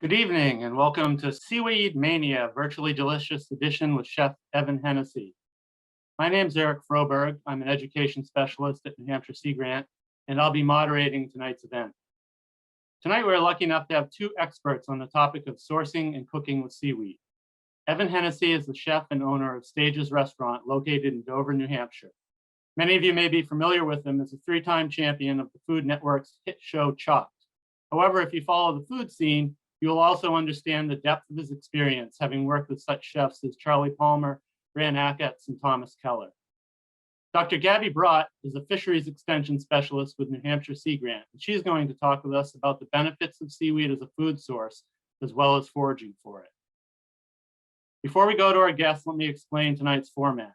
Good evening and welcome to Seaweed Mania, virtually delicious edition with Chef Evan Hennessey. My name is Eric Froberg. I'm an education specialist at New Hampshire Sea Grant, and I'll be moderating tonight's event. Tonight, we're lucky enough to have two experts on the topic of sourcing and cooking with seaweed. Evan Hennessey is the chef and owner of Stages Restaurant located in Dover, New Hampshire. Many of you may be familiar with him as a three-time champion of the Food Network's hit show Chopped. However, if you follow the food scene, you will also understand the depth of his experience, having worked with such chefs as Charlie Palmer, Ran Achatz, and Thomas Keller. Dr. Gabriela Bradt is a fisheries extension specialist with New Hampshire Sea Grant, and she's going to talk with us about the benefits of seaweed as a food source, as well as foraging for it. Before we go to our guests, let me explain tonight's format.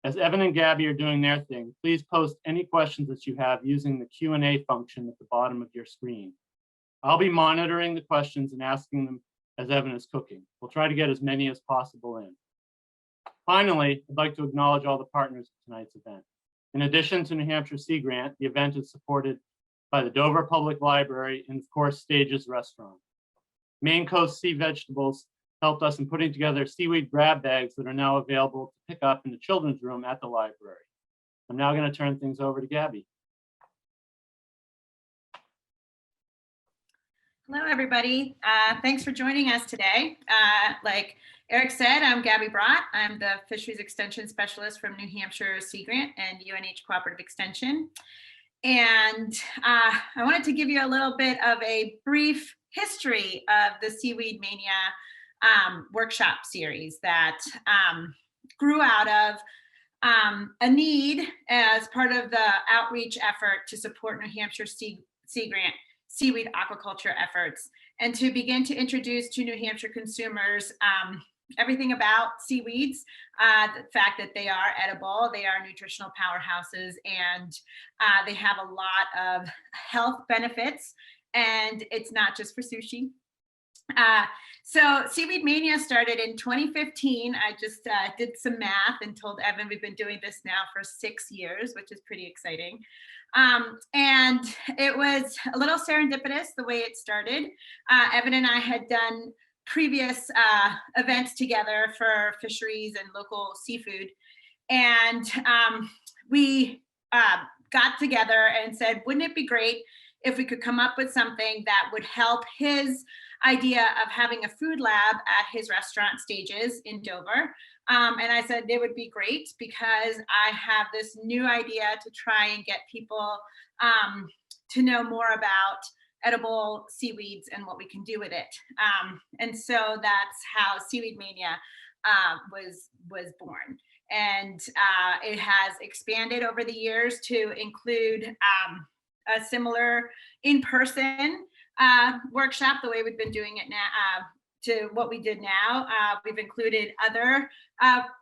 As Evan and Gabby are doing their thing, please post any questions that you have using the Q&A function at the bottom of your screen. I'll be monitoring the questions and asking them as Evan is cooking. We'll try to get as many as possible in. Finally, I'd like to acknowledge all the partners of tonight's event. In addition to New Hampshire Sea Grant, the event is supported by the Dover Public Library and, of course, Stages Restaurant. Maine Coast Sea Vegetables helped us in putting together seaweed grab bags that are now available to pick up in the children's room at the library. I'm now going to turn things over to Gabby. Hello, everybody. Thanks for joining us today. Like Eric said, I'm Gabriela Bradt. I'm the Fisheries Extension Specialist from New Hampshire Sea Grant and UNH Cooperative Extension. And I wanted to give you a little bit of a brief history of the Seaweed Mania workshop series that grew out of a need as part of the outreach effort to support New Hampshire Sea Grant seaweed aquaculture efforts, and to begin to introduce to New Hampshire consumers everything about seaweeds, the fact that they are edible, they are nutritional powerhouses, and they have a lot of health benefits, and it's not just for sushi. So Seaweed Mania started in 2015. I just did some math and told Evan we've been doing this now for 6 years, which is pretty exciting. And it was a little serendipitous the way it started. Evan and I had done previous events together for fisheries and local seafood. And we got together and said, wouldn't it be great if we could come up with something that would help his idea of having a food lab at his restaurant Stages in Dover. And I said, it would be great because I have this new idea to try and get people to know more about edible seaweeds and what we can do with it. And so that's how Seaweed Mania was born. And it has expanded over the years to include a similar in-person workshop, the way we've been doing it now, to what we did now. We've included other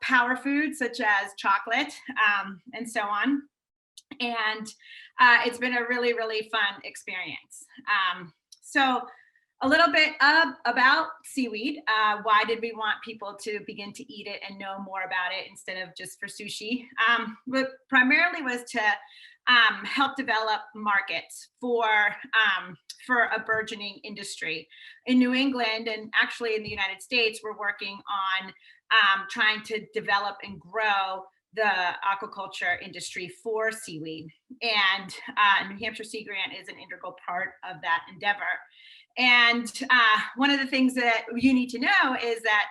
power foods such as chocolate and so on. And it's been a really, really fun experience. So a little bit about seaweed. Why did we want people to begin to eat it and know more about it instead of just for sushi? But primarily was to help develop markets for a burgeoning industry. In New England and actually in the United States, we're working on trying to develop and grow the aquaculture industry for seaweed. And New Hampshire Sea Grant is an integral part of that endeavor. And one of the things that you need to know is that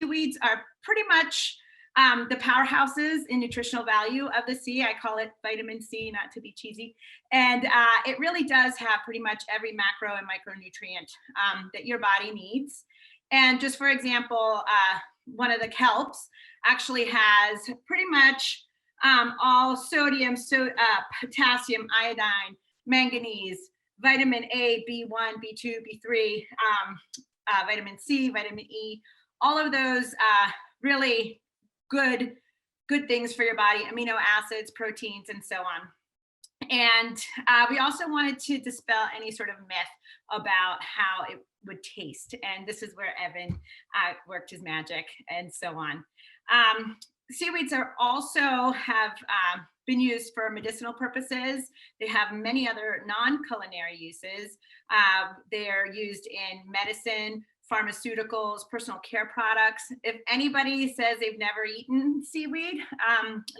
seaweeds are pretty much the powerhouses in nutritional value of the sea. I call it vitamin C, not to be cheesy. And it really does have pretty much every macro and micronutrient that your body needs. And just for example, one of the kelps actually has pretty much all sodium, potassium, iodine, manganese, vitamin A, B1, B2, B3, vitamin C, vitamin E, all of those really good things for your body, amino acids, proteins, and so on. And we also wanted to dispel any sort of myth about how it would taste. And this is where Evan worked his magic and so on. Seaweeds are also have been used for medicinal purposes. They have many other non-culinary uses. They're used in medicine, pharmaceuticals, personal care products. If anybody says they've never eaten seaweed,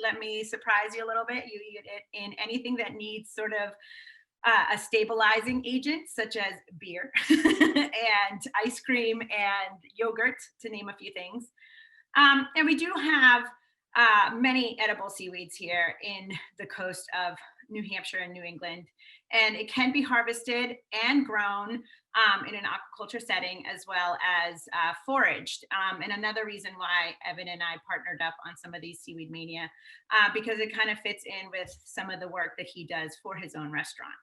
let me surprise you a little bit. You eat it in anything that needs sort of a stabilizing agent, such as beer and ice cream and yogurt, to name a few things. And we do have many edible seaweeds here in the coast of New Hampshire and New England, and it can be harvested and grown in an aquaculture setting as well as foraged. And another reason why Evan and I partnered up on some of these Seaweed Mania, because it kind of fits in with some of the work that he does for his own restaurant.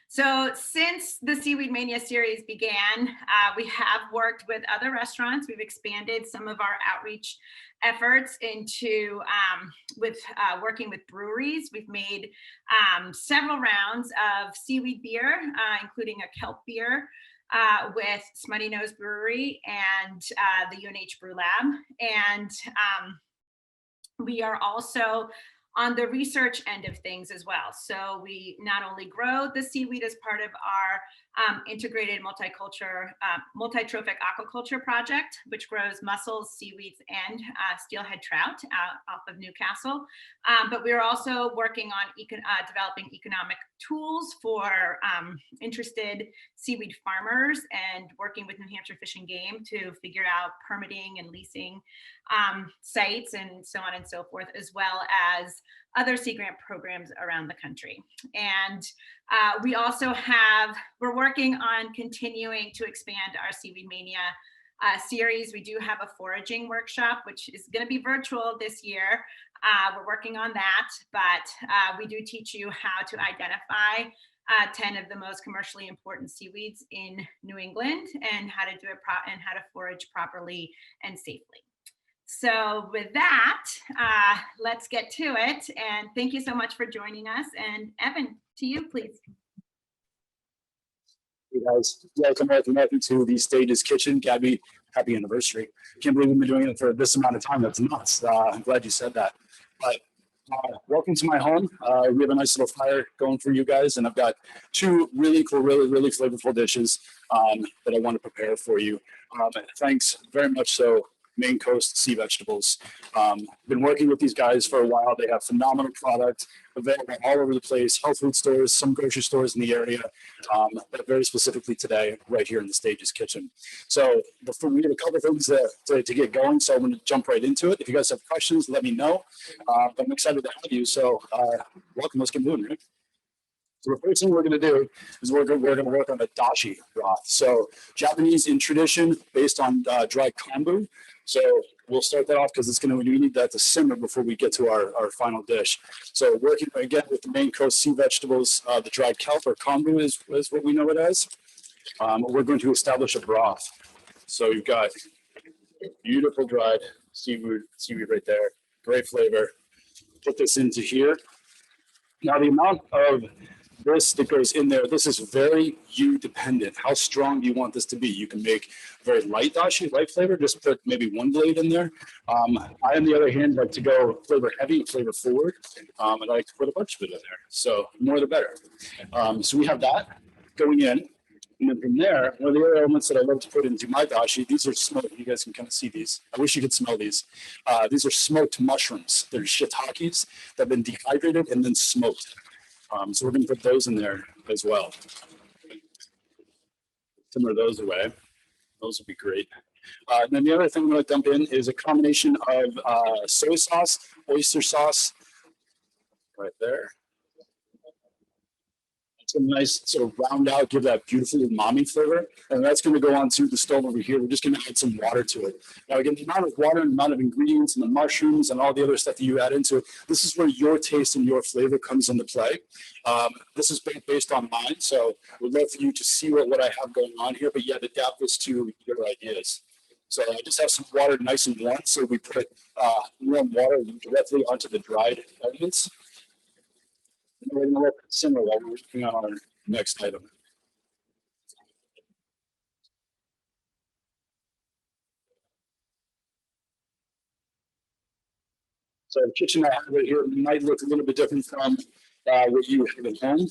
So since the Seaweed Mania series began, we have worked with other restaurants. We've expanded some of our outreach efforts into working with breweries. We've made several rounds of seaweed beer, including a kelp beer with Smutty Nose Brewery and the UNH Brew Lab. And we are also on the research end of things as well. So we not only grow the seaweed as part of our integrated multi-trophic aquaculture project, which grows mussels, seaweeds, and steelhead trout off of Newcastle. But we're also working on developing economic tools for interested seaweed farmers and working with New Hampshire Fish and Game to figure out permitting and leasing sites and so on and so forth, as well as other sea grant programs around the country. And we're working on continuing to expand our Seaweed Mania series. We do have a foraging workshop, which is going to be virtual this year. We're working on that, but we do teach you how to identify 10 of the most commercially important seaweeds in New England and how to do it and how to forage properly and safely. So with that, let's get to it. And thank you so much for joining us. And Evan, to you, please. Hey guys, welcome to the Stages Kitchen. Gabby, happy anniversary. Can't believe we've been doing it for this amount of time. That's nuts. I'm glad you said that. But welcome to my home. We have a nice little fire going for you guys, and I've got two really cool, really flavorful dishes that I want to prepare for you. Thanks very much so, Maine Coast Sea Vegetables. Been working with these guys for a while. They have phenomenal product available all over the place, health food stores, some grocery stores in the area, but very specifically today, right here in the Stages Kitchen. So we have a couple of things to get going, so I'm going to jump right into it. If you guys have questions, let me know. I'm excited to have you, so welcome. Let's get moving, right? So the first thing we're going to do is we're going to work on the Dashi Broth. So Japanese in tradition, based on dried kombu. So we'll start that off because we need that to simmer before we get to our final dish. So working again with the Maine Coast Sea Vegetables, the dried kelp or kombu is what we know it as. We're going to establish a broth. So you've got beautiful dried seaweed right there, great flavor. Put this into here. Now the amount of this that goes in there, this is very you dependent. How strong do you want this to be? You can make very light dashi, light flavor, just put maybe one blade in there. I, on the other hand, like to go flavor heavy, flavor forward, and I like to put a bunch of it in there. So more the better. So we have that going in. And then from there, one of the other elements that I love to put into my dashi, these are smoked. You guys can kind of see these. I wish you could smell these. These are smoked mushrooms. They're shiitakes that have been dehydrated and then smoked. So we're going to put those in there as well. Simmer those away. Those would be great. And then the other thing I'm going to dump in is a combination of soy sauce, oyster sauce, right there. It's a nice sort of round out, give that beautiful umami flavor. And that's going to go onto the stove over here. We're just going to add some water to it. Now, again, the amount of water and the amount of ingredients and the mushrooms and all the other stuff that you add into it, this is where your taste and your flavor comes into play. This is based on mine, so we'd love for you to see what I have going on here, but yet adapt this to your ideas. So I just have some water nice and warm, so we put warm water directly onto the dried elements. And we're going to let it simmer while we're working on our next item. So the kitchen I have right here might look a little bit different from what you have at home,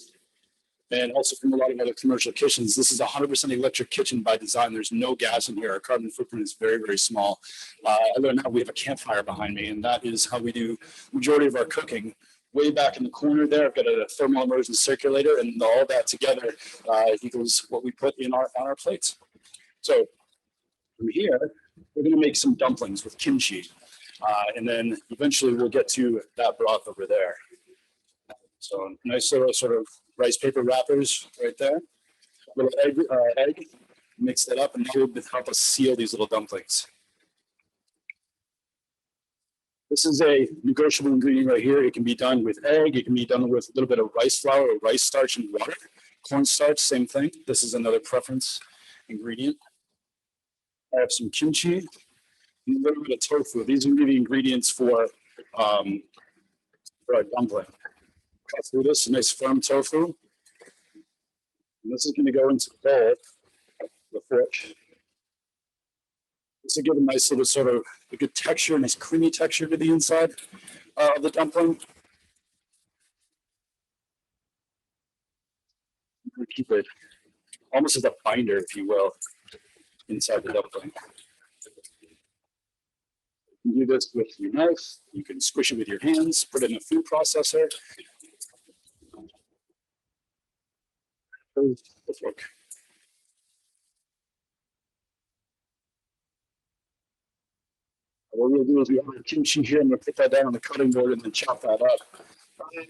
and also from a lot of other commercial kitchens. This is a 100% electric kitchen by design. There's no gas in here. Our carbon footprint is very, very small. Other than that, we have a campfire behind me, and that is how we do majority of our cooking. Way back in the corner there, I've got a thermal immersion circulator, and all that together equals what we put in on our plates. So from here, we're going to make some dumplings with kimchi. And then eventually we'll get to that broth over there. So nice little sort of rice paper wrappers right there. Little egg, mix that up, and that will help us seal these little dumplings. This is a negotiable ingredient right here. It can be done with egg. It can be done with a little bit of rice flour or rice starch and water. Cornstarch, same thing. This is another preference ingredient. I have some kimchi. A little bit of tofu. These are the ingredients for our dumpling. Cut through this, nice firm tofu. And this is going to go into the bowl, the fork. This will give a nice little sort of a good texture, nice creamy texture to the inside of the dumpling. Keep it almost as a binder, if you will, inside the dumpling. You can do this with your knife. You can squish it with your hands, put it in a food processor. Here's the fork. What we'll do is we have our kimchi here. I'm going to put that down on the cutting board and then chop that up.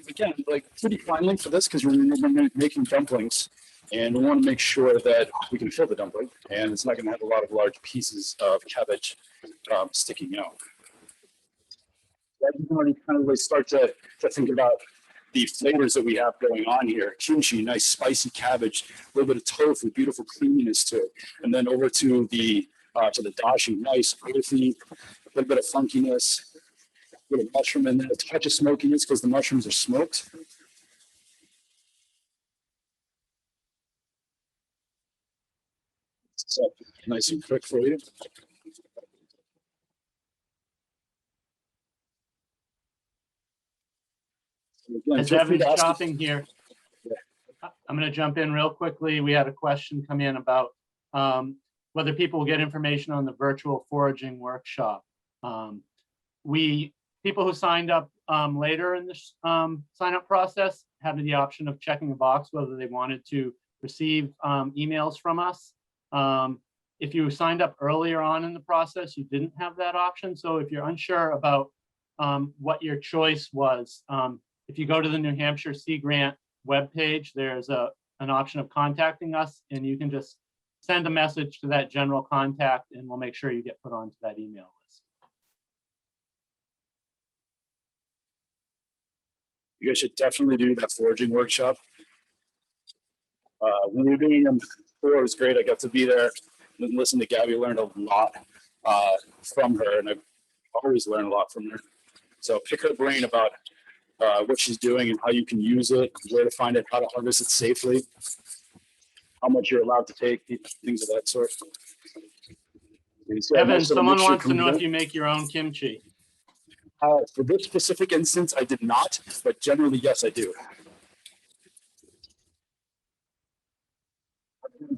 Again, like pretty finely for this because we're making dumplings, and we want to make sure that we can fill the dumpling, and it's not going to have a lot of large pieces of cabbage sticking out. You can already kind of start to think about the flavors that we have going on here. Kimchi, nice spicy cabbage, a little bit of tofu, beautiful creaminess to it, and then over to the dashi, nice earthy, a little bit of funkiness, a little mushroom in there, a touch of smokiness because the mushrooms are smoked. So nice and quick for you. Again, As Evan's chopping here, I'm going to jump in real quickly. We had a question come in about whether people will get information on the virtual foraging workshop. People who signed up later in this sign-up process had the option of checking a box whether they wanted to receive emails from us. If you signed up earlier on in the process, you didn't have that option. So if you're unsure about what your choice was, if you go to the New Hampshire Sea Grant webpage, there's an option of contacting us, and you can just send a message to that general contact, and we'll make sure you get put onto that email list. You guys should definitely do that foraging workshop. When we were doing them before, it was great. I got to be there and listen to Gabby. Learned a lot from her, and I've always learned a lot from her. So pick her brain about what she's doing and how you can use it, where to find it, how to harvest it safely, how much you're allowed to take, things of that sort. Evan, someone wants to know if you make your own kimchi. For this specific instance, I did not, but generally, yes, I do.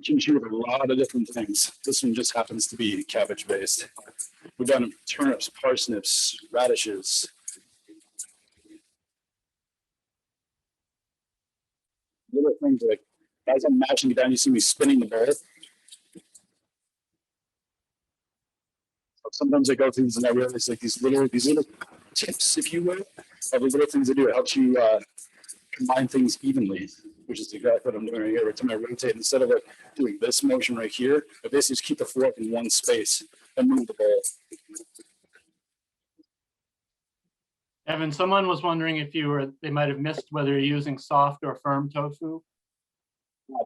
Kimchi with a lot of different things. This one just happens to be cabbage based. We've done turnips, parsnips, radishes. Little things like, as I'm matching it down, you see me spinning the bowl. Sometimes I go through these and I realize like these little tips, if you will, of the little things I do. It helps you combine things evenly, which is exactly what I'm doing right here. Every time I rotate, instead of like doing this motion right here, I basically just keep the fork in one space and move the bowl. Evan, someone was wondering if they might have missed whether you're using soft or firm tofu.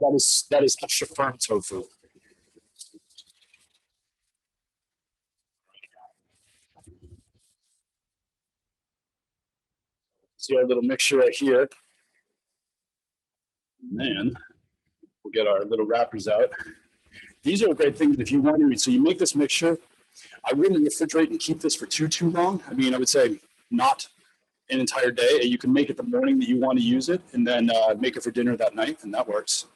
That is extra firm tofu. See our little mixture right here. And then we'll get our little wrappers out. These are great things if you want to. So you make this mixture. I wouldn't refrigerate and keep this for too long. I mean, I would say not an entire day. You can make it the morning that you want to use it, and then make it for dinner that night, and that works.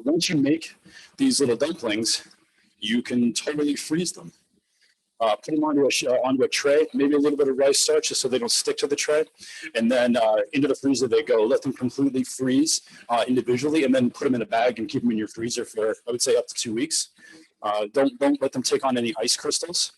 Once you make these little dumplings, you can totally freeze them. Put them onto a tray, maybe a little bit of rice starch just so they don't stick to the tray, and then into the freezer they go. Let them completely freeze individually, and then put them in a bag and keep them in your freezer for, I would say, up to 2 weeks. Don't let them take on any ice crystals.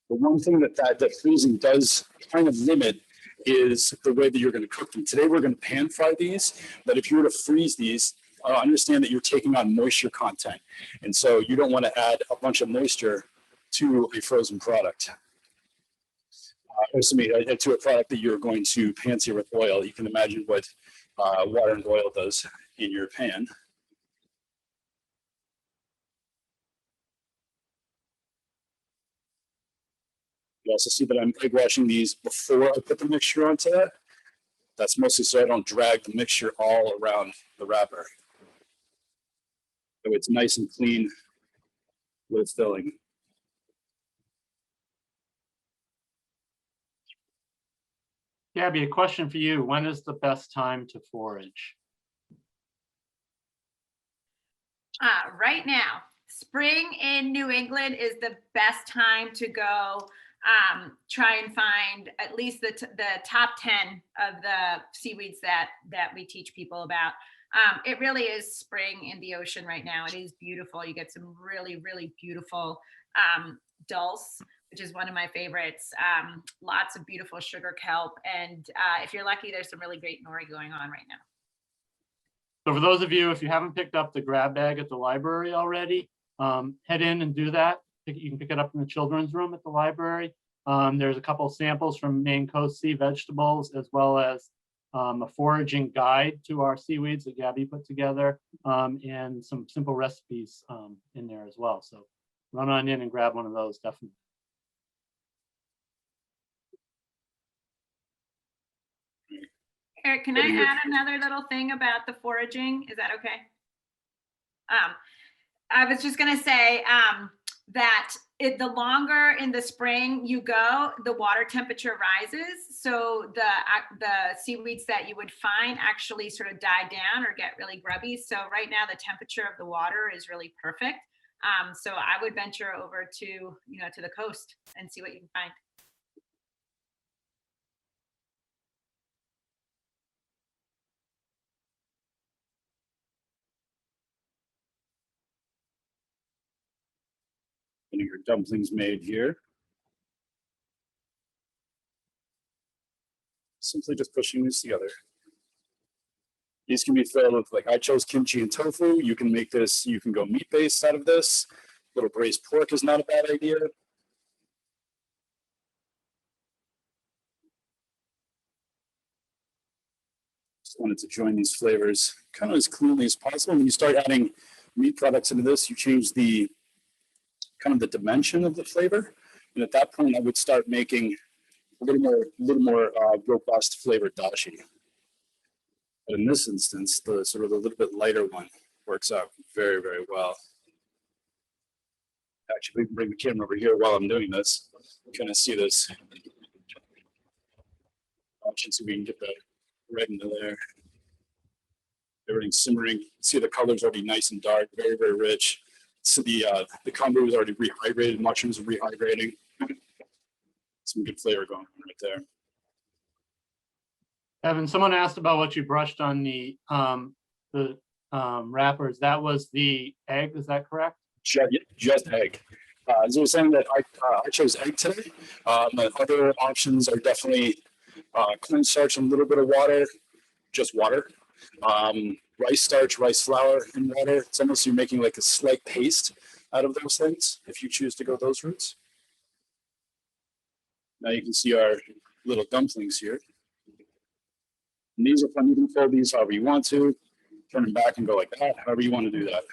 The one thing that freezing does kind of limit is the way that you're going to cook them. Today we're going to pan fry these, but if you were to freeze these, understand that you're taking on moisture content. And so you don't want to add a bunch of moisture to a frozen product. To a product that you're going to pan sear with oil. You can imagine what water and oil does in your pan. You also see that I'm egg washing these before I put the mixture onto that. That's mostly so I don't drag the mixture all around the wrapper. So it's nice and clean with filling. Gabby, a question for you. When is the best time to forage? Right now, spring in New England is the best time to go try and find at least the top 10 of the seaweeds that we teach people about. It really is spring in the ocean right now. It is beautiful. You get some really, really beautiful dulse, which is one of my favorites. Lots of beautiful sugar kelp. And if you're lucky, there's some really great nori going on right now. So for those of you, if you haven't picked up the grab bag at the library already, head in and do that. You can pick it up in the children's room at the library. There's a couple of samples from Maine Coast Sea Vegetables, as well as a foraging guide to our seaweeds that Gabby put together, and some simple recipes in there as well. So run on in and grab one of those, definitely. Eric, can I add another little thing about the foraging? Is that okay? I was just going to say that the longer in the spring you go, the water temperature rises. So the seaweeds that you would find actually sort of die down or get really grubby. So right now the temperature of the water is really perfect. So I would venture over to the coast and see what you can find. Your dumplings made here. Simply just pushing these together. These can be filled with, like I chose kimchi and tofu. You can make this, you can go meat-based out of this. Little braised pork is not a bad idea. Just wanted to join these flavors kind of as cleanly as possible. When you start adding meat products into this, you change the kind of the dimension of the flavor, and at that point I would start making a little more robust flavored dashi. But in this instance, the sort of a little bit lighter one works out very, very well. Actually, we can bring the camera over here while I'm doing this. Kind of see this option, so we can get that right into there. Everything's simmering. See the color's already nice and dark, very, very rich. So the kombu is already rehydrated. Mushrooms are rehydrating. Some good flavor going on right there. Evan, someone asked about what you brushed on the wrappers. That was the egg, is that correct? Just egg. As I was saying, that I chose egg today. The other options are definitely cornstarch and a little bit of water, just water. Rice starch, rice flour, and water. It's almost you're making like a slight paste out of those things if you choose to go those routes. Now you can see our little dumplings here. And these are fun. You can fold these however you want to, turn them back and go like that, however you want to do that.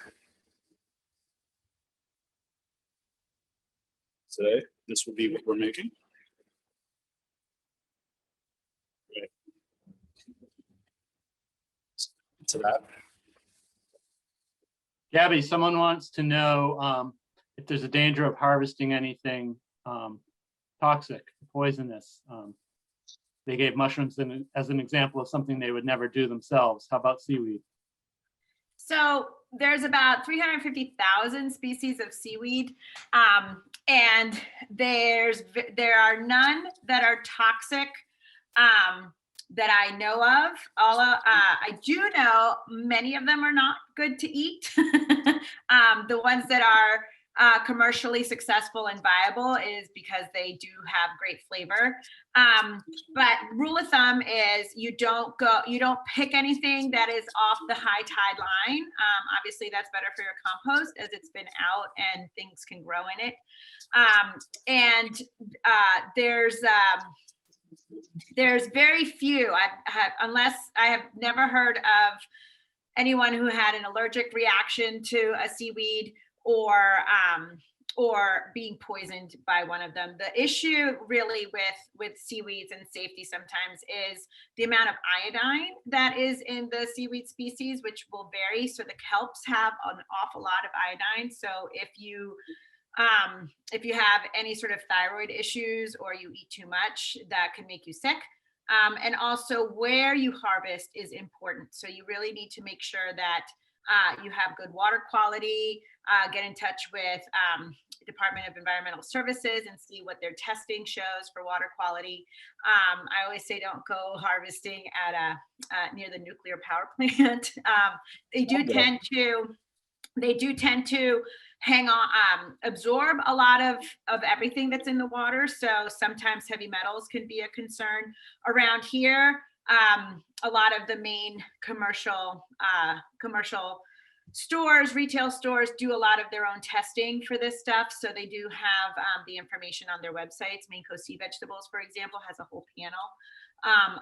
Today, this will be what we're making. Okay. To that. Gabby, someone wants to know if there's a danger of harvesting anything toxic, poisonous. They gave mushrooms as an example of something they would never do themselves. How about seaweed? So there's about 350,000 species of seaweed, and there are none that are toxic that I know of. I do know many of them are not good to eat. The ones that are commercially successful and viable is because they do have great flavor. But rule of thumb is you don't pick anything that is off the high tide line. Obviously that's better for your compost as it's been out and things can grow in it. There's very few, unless I have never heard of anyone who had an allergic reaction to a seaweed or being poisoned by one of them. The issue really with seaweeds and safety sometimes is the amount of iodine that is in the seaweed species, which will vary. So the kelps have an awful lot of iodine. So if you have any sort of thyroid issues or you eat too much, that can make you sick. And also where you harvest is important. So you really need to make sure that you have good water quality, get in touch with Department of Environmental Services and see what their testing shows for water quality. I always say don't go harvesting at near the nuclear power plant. They do tend to hang on, absorb a lot of everything that's in the water. So sometimes heavy metals can be a concern. Around here, a lot of the main commercial stores, retail stores do a lot of their own testing for this stuff. So they do have the information on their websites. Maine Coast Sea Vegetables, for example, has a whole panel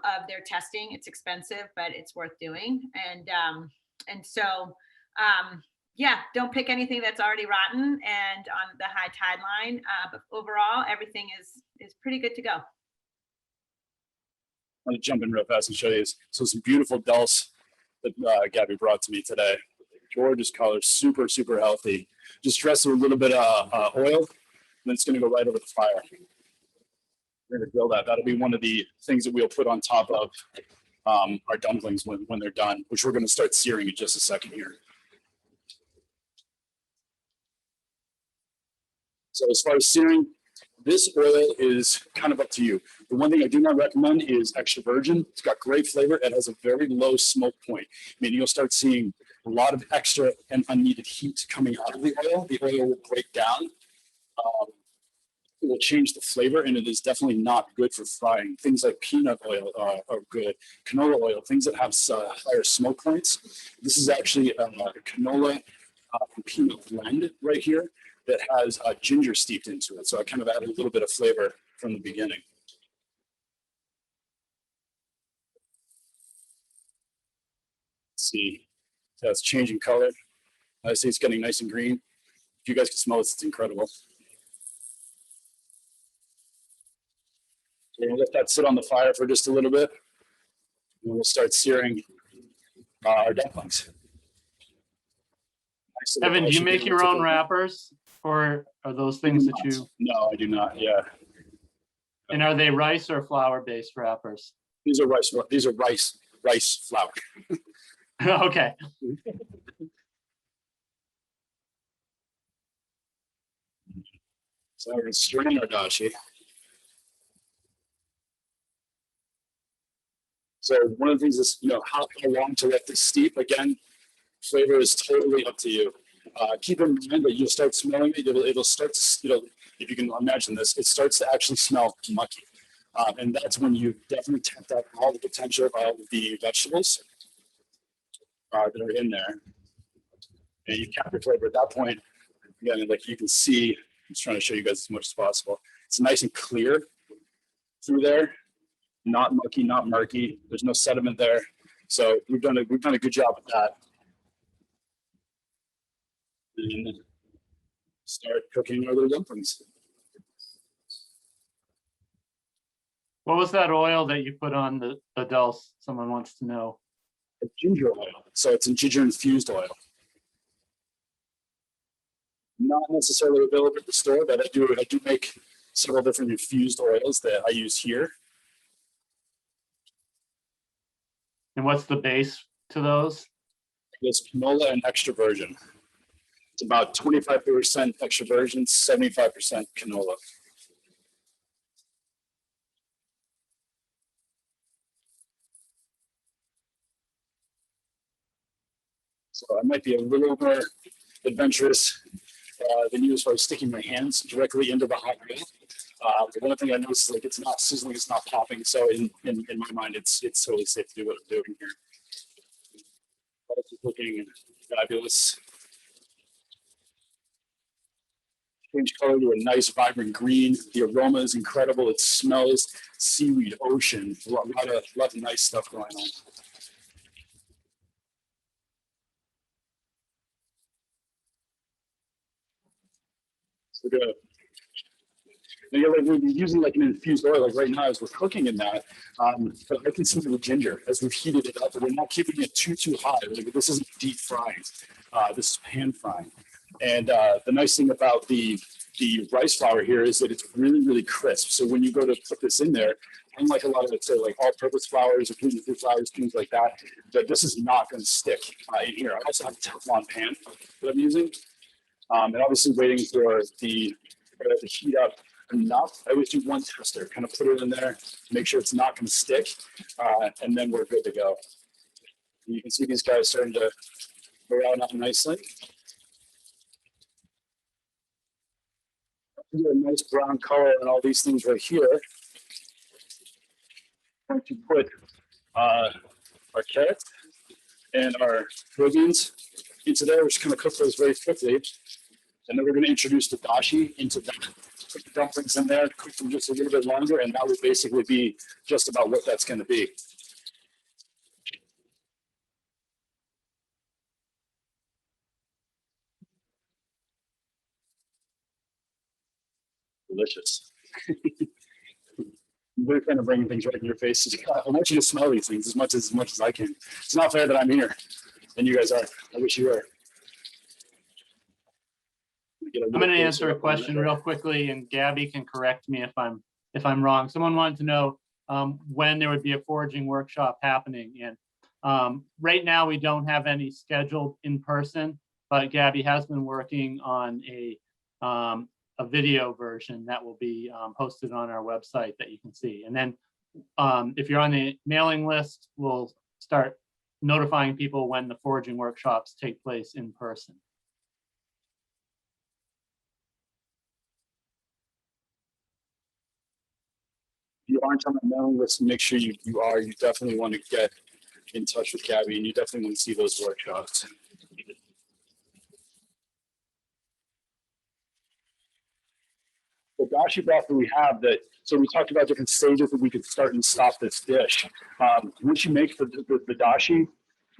of their testing. It's expensive, but it's worth doing. And so, yeah, don't pick anything that's already rotten and on the high tide line. But overall, everything is pretty good to go. I'm going to jump in real fast and show you. So some beautiful dulse that Gabby brought to me today. Gorgeous color, super, super healthy. Just dress it with a little bit of oil, and then it's going to go right over the fire. We're going to grill that. That'll be one of the things that we'll put on top of our dumplings when they're done, which we're going to start searing in just a second here. So as far as searing, this oil is kind of up to you. The one thing I do not recommend is extra virgin. It's got great flavor. It has a very low smoke point. Meaning you'll start seeing a lot of extra and unneeded heat coming out of the oil. The oil will break down. It will change the flavor, and it is definitely not good for frying. Things like peanut oil are good. Canola oil, things that have higher smoke points. This is actually a canola and peanut blend right here that has ginger steeped into it. So I kind of added a little bit of flavor from the beginning. Let's see, so it's changing color. I see it's getting nice and green. If you guys can smell this, it's incredible. So we're gonna let that sit on the fire for just a little bit, and we'll start searing our dumplings. Nice. Evan, do you make your own wrappers, or are those things that you? No, I do not. Yeah. And are they rice or flour-based wrappers? These are rice. These are rice flour. Okay. So we're strain our dashi. So one of the things is, how long to let this steep. Again, flavor is totally up to you. Keep in mind that you'll start smelling it. It'll start to, if you can imagine this, it starts to actually smell mucky. And that's when you definitely tapped out all the potential of the vegetables that are in there. And you cap your flavor at that point. Again, like you can see, I'm just trying to show you guys as much as possible. It's nice and clear through there, not mucky, not murky. There's no sediment there. So we've done a good job with that. And start cooking our little dumplings. What was that oil that you put on the dulse? Someone wants to know. A ginger oil. So it's a ginger infused oil. Not necessarily available at the store, but I do make several different infused oils that I use here. And what's the base to those? It's canola and extra virgin. It's about 25% extra virgin, 75% canola. So I might be a little more adventurous than you as far as sticking my hands directly into the hot oil. The one thing I noticed is like it's not sizzling, it's not popping. So in my mind, it's totally safe to do what I'm doing here. But it's looking fabulous. Change color to a nice vibrant green. The aroma is incredible. It smells seaweed, ocean. A lot of nice stuff going on. So we're gonna. We're using like an infused oil, like right now as we're cooking in that. But I can see the ginger as we've heated it up, but we're not keeping it too high. Like, this isn't deep frying. This is pan frying. And the nice thing about the rice flour here is that it's really crisp. So when you go to put this in there, unlike a lot of, let's say, like all-purpose flours or gluten-free flours, things like that, that this is not going to stick in here. I also have a Teflon pan that I'm using, and obviously waiting for the heat up enough. I always do one tester, kind of put it in there, make sure it's not going to stick, and then we're good to go. And you can see these guys starting to brown up nicely. Get a nice brown color and all these things right here. I'm going to put our carrots and our beans into there. We're just going to cook those very quickly. And then we're going to introduce the dashi into that. Put the dumplings in there, cook them just a little bit longer, and that will basically be just about what that's going to be. Delicious. We're kind of bringing things right in your face. I want you to smell these things as much as I can. It's not fair that I'm here and you guys are. I wish you were. I'm going to answer a question real quickly, and Gabby can correct me if I'm wrong. Someone wanted to know when there would be a foraging workshop happening, and right now we don't have any scheduled in person, but Gabby has been working on a video version that will be posted on our website that you can see. And then if you're on the mailing list, we'll start notifying people when the foraging workshops take place in person. If you aren't on the mailing list, make sure you are. You definitely want to get in touch with Gabby, and you definitely want to see those workshops. The dashi broth that we have, so we talked about different stages that we could start and stop this dish. Once you make the dashi,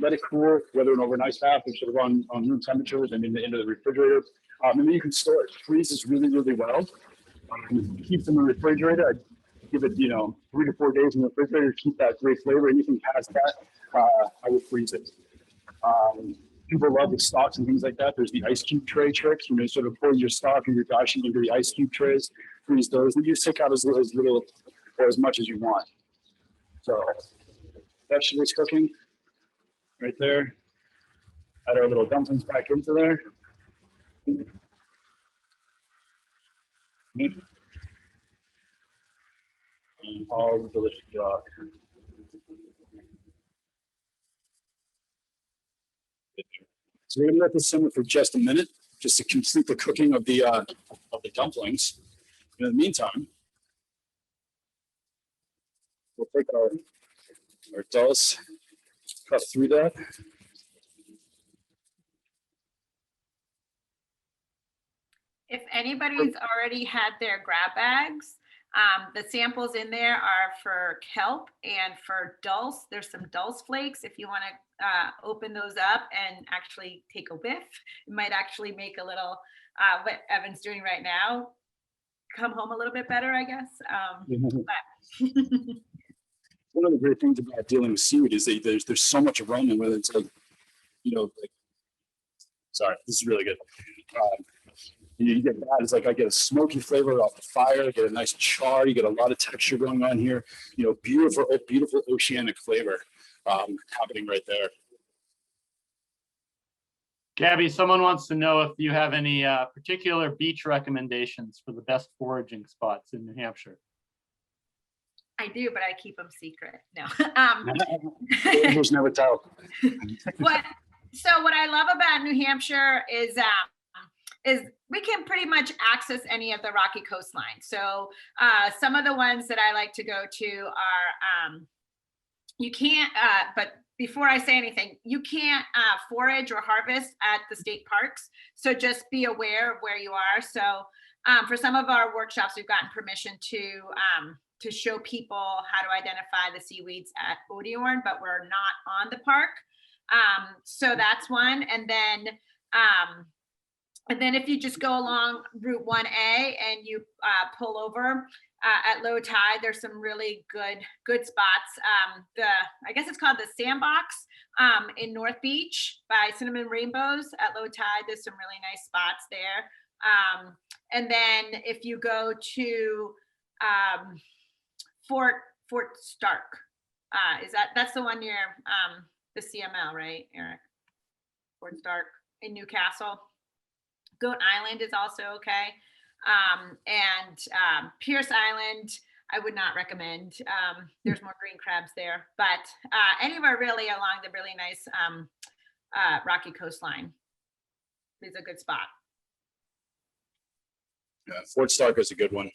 let it cool, whether in overnight bath or sort of on room temperature and into the refrigerator. And then you can store it. Freezes really well. Keep them in the refrigerator. I give it 3 to 4 days in the refrigerator to keep that great flavor. Anything past that, I would freeze it. People love the stocks and things like that. There's the ice cube tray trick. Sort of pour your stock or your dashi into the ice cube trays, freeze those, and you just take out as little or as much as you want. So vegetables cooking right there. Add our little dumplings back into there. And all the delicious broth. So we're gonna let this simmer for just a minute, just to complete the cooking of the dumplings. And in the meantime, we'll take our dulse, cut through that. If anybody's already had their grab bags, the samples in there are for kelp and for dulse. There's some dulse flakes. If you want to open those up and actually take a whiff, it might actually make a little, what Evan's doing right now, come home a little bit better, I guess. One of the great things about dealing with seaweed is that there's so much aroma, whether it's like, sorry, this is really good. You get that. It's like I get a smoky flavor off the fire. I get a nice char. You get a lot of texture going on here. You know, beautiful, beautiful oceanic flavor happening right there. Gabby, someone wants to know if you have any particular beach recommendations for the best foraging spots in New Hampshire. I do, but I keep them secret. No. Just never tell. So what I love about New Hampshire is we can pretty much access any of the rocky coastline. So some of the ones that I like to go to are you can't, but before I say anything, you can't forage or harvest at the state parks. So just be aware of where you are. So for some of our workshops, we've gotten permission to show people how to identify the seaweeds at Odiorn, but we're not on the park. So that's one. And then if you just go along Route 1A and you pull over at low tide, there's some really good spots. I guess it's called the Sandbox in North Beach by Cinnamon Rainbows at low tide. There's some really nice spots there. And then if you go to Fort Stark, that's the one near the CML, right, Eric? Fort Stark in Newcastle. Goat Island is also okay. And Pierce Island, I would not recommend. There's more green crabs there, but anywhere really along the really nice rocky coastline is a good spot. Yeah, Fort Stark is a good one.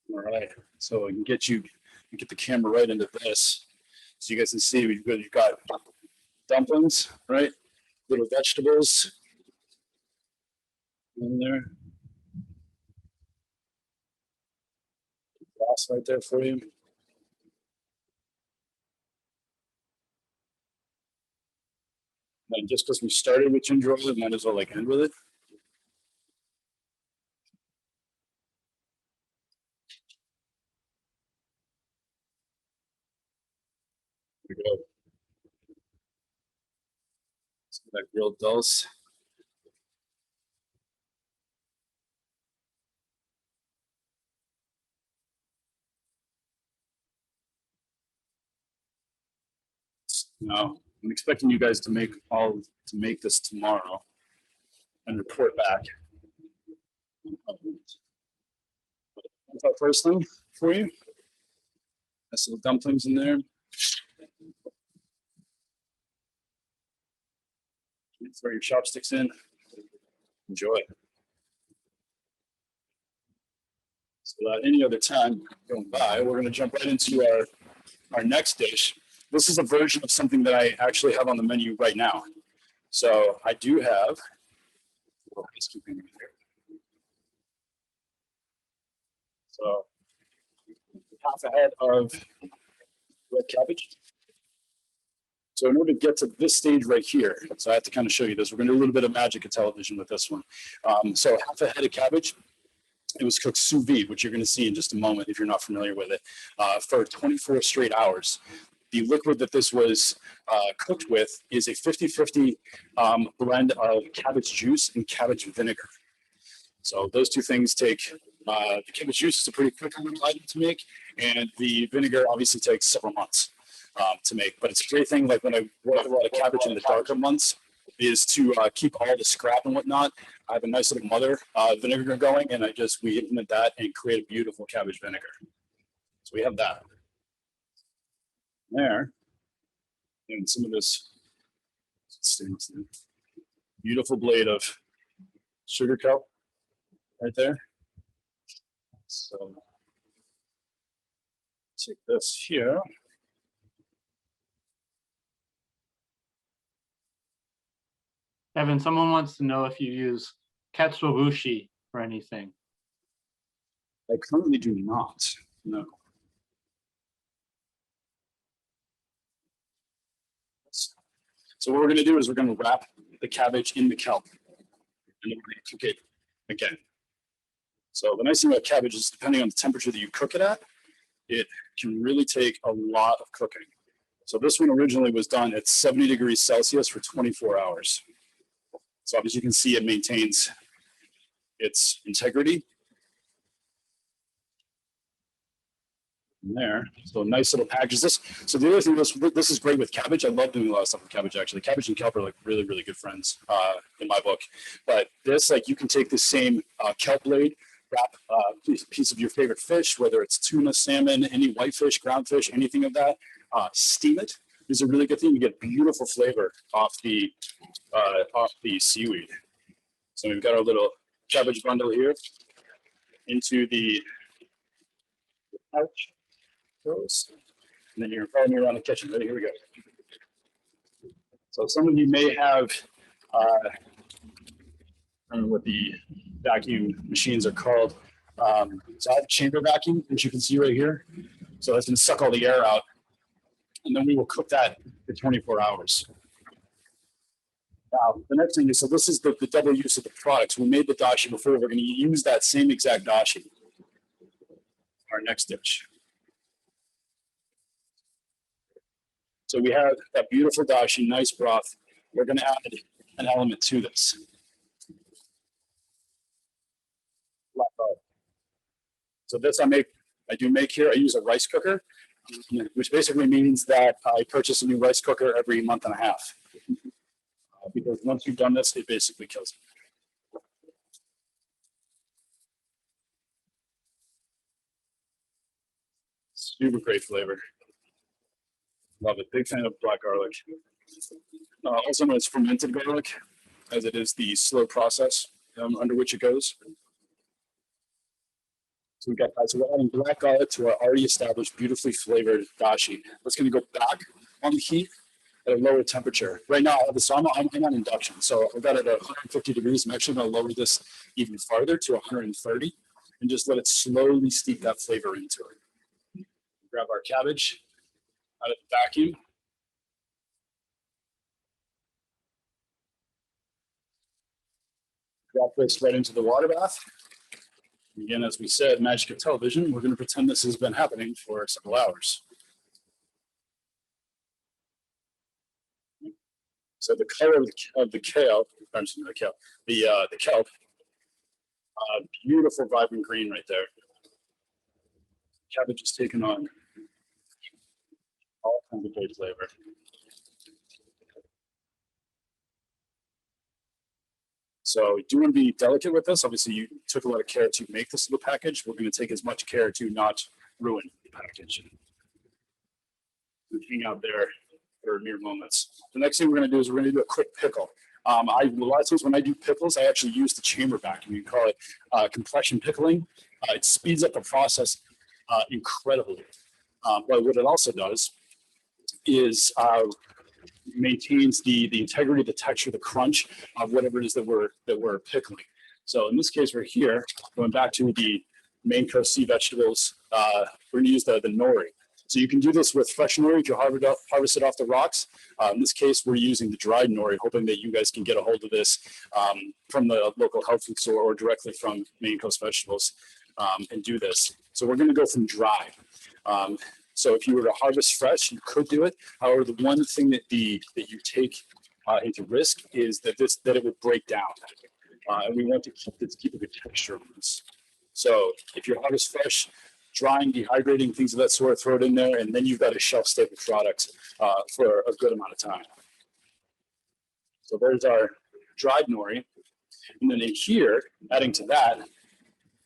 All right, so I can get the camera right into this, so you guys can see you've got dumplings, right? Little vegetables in there. Sauce right there for you. And just because we started with ginger ale, might as well end with it. Here we go. That grilled dulse. Now, I'm expecting you guys to make this tomorrow and report back. What's our first thing for you? Nice little dumplings in there. Throw your chopsticks in. Enjoy. So without any other time going by, we're going to jump right into our next dish. This is a version of something that I actually have on the menu right now. So I do have so half a head of red cabbage. So in order to get to this stage right here, so I have to kind of show you this. We're going to do a little bit of magic at television with this one. So half a head of cabbage. It was cooked sous vide, which you're going to see in just a moment if you're not familiar with it, for 24 straight hours. The liquid that this was cooked with is a 50-50 blend of cabbage juice and cabbage vinegar. So those two things take, the cabbage juice is a pretty quick item to make, and the vinegar obviously takes several months to make. But it's a great thing, like when I boil a lot of cabbage in the darker months, is to keep all the scrap and whatnot. I have a nice little mother vinegar going, and we implement that and create a beautiful cabbage vinegar. So we have that there, and some of this beautiful blade of sugar kelp right there. So take this here. Evan, someone wants to know if you use katsuobushi for anything. I currently do not, no. So what we're going to do is we're going to wrap the cabbage in the kelp, and then we're going to cook it again. So the nice thing about cabbage is, depending on the temperature that you cook it at, it can really take a lot of cooking. So this one originally was done at 70 degrees Celsius for 24 hours. So as you can see, it maintains its integrity. There, so nice little packages. So the other thing, this is great with cabbage. I love doing a lot of stuff with cabbage, actually. Cabbage and kelp are like really, really good friends in my book. But this, like, you can take the same kelp blade, wrap a piece of your favorite fish, whether it's tuna, salmon, any whitefish, ground fish, anything of that, steam it. Is a really good thing. You get beautiful flavor off the seaweed. So we've got our little cabbage bundle here into the pouch. And then you're following me around the kitchen. Ready? Here we go. So some of you may have, I don't know what the vacuum machines are called. So I have a chamber vacuum, as you can see right here. So that's going to suck all the air out. And then we will cook that for 24 hours. Now, the next thing is, so this is the double use of the products. We made the dashi before. We're going to use that same exact dashi. Our next dish. So we have that beautiful dashi, nice broth. We're going to add an element to this. So this I do make here. I use a rice cooker, which basically means that I purchase a new rice cooker every month and a half. Because once you've done this, it basically kills it. Super great flavor. Love it. Big fan of black garlic. Also known as fermented garlic, as it is the slow process under which it goes. So we're adding black garlic to our already established, beautifully flavored dashi. That's going to go back on the heat at a lower temperature. Right now, I'm on induction, so I've got it at 150 degrees. I'm actually going to lower this even farther to 130 and just let it slowly steep that flavor into it. Grab our cabbage out of the vacuum. Drop this right into the water bath. Again, as we said, magic of television, we're going to pretend this has been happening for several hours. So the color of the kelp, beautiful vibrant green right there. Cabbage is taking on all kinds of great flavor. So do want to be delicate with this. Obviously, you took a lot of care to make this little package. We're going to take as much care to not ruin the package. Hang out there for mere moments. The next thing we're going to do is we're going to do a quick pickle. A lot of times when I do pickles, I actually use the chamber vacuum. You can call it compression pickling. It speeds up the process incredibly. But what it also does is maintains the integrity, the texture, the crunch of whatever it is that we're pickling. So in this case, we're here going back to the Maine coast sea vegetables. We're going to use the nori. So you can do this with fresh nori if you harvest it off the rocks. In this case, we're using the dried nori, hoping that you guys can get a hold of this from the local health food store or directly from Maine coast vegetables and do this. So we're going to go from dry. So if you were to harvest fresh, you could do it. However, the one thing that you take into risk is that it would break down. And we want to keep a good texture of this. So if you harvest fresh, drying, dehydrating, things of that sort, throw it in there, and then you've got a shelf-stable product for a good amount of time. So there's our dried nori. And then in here, adding to that,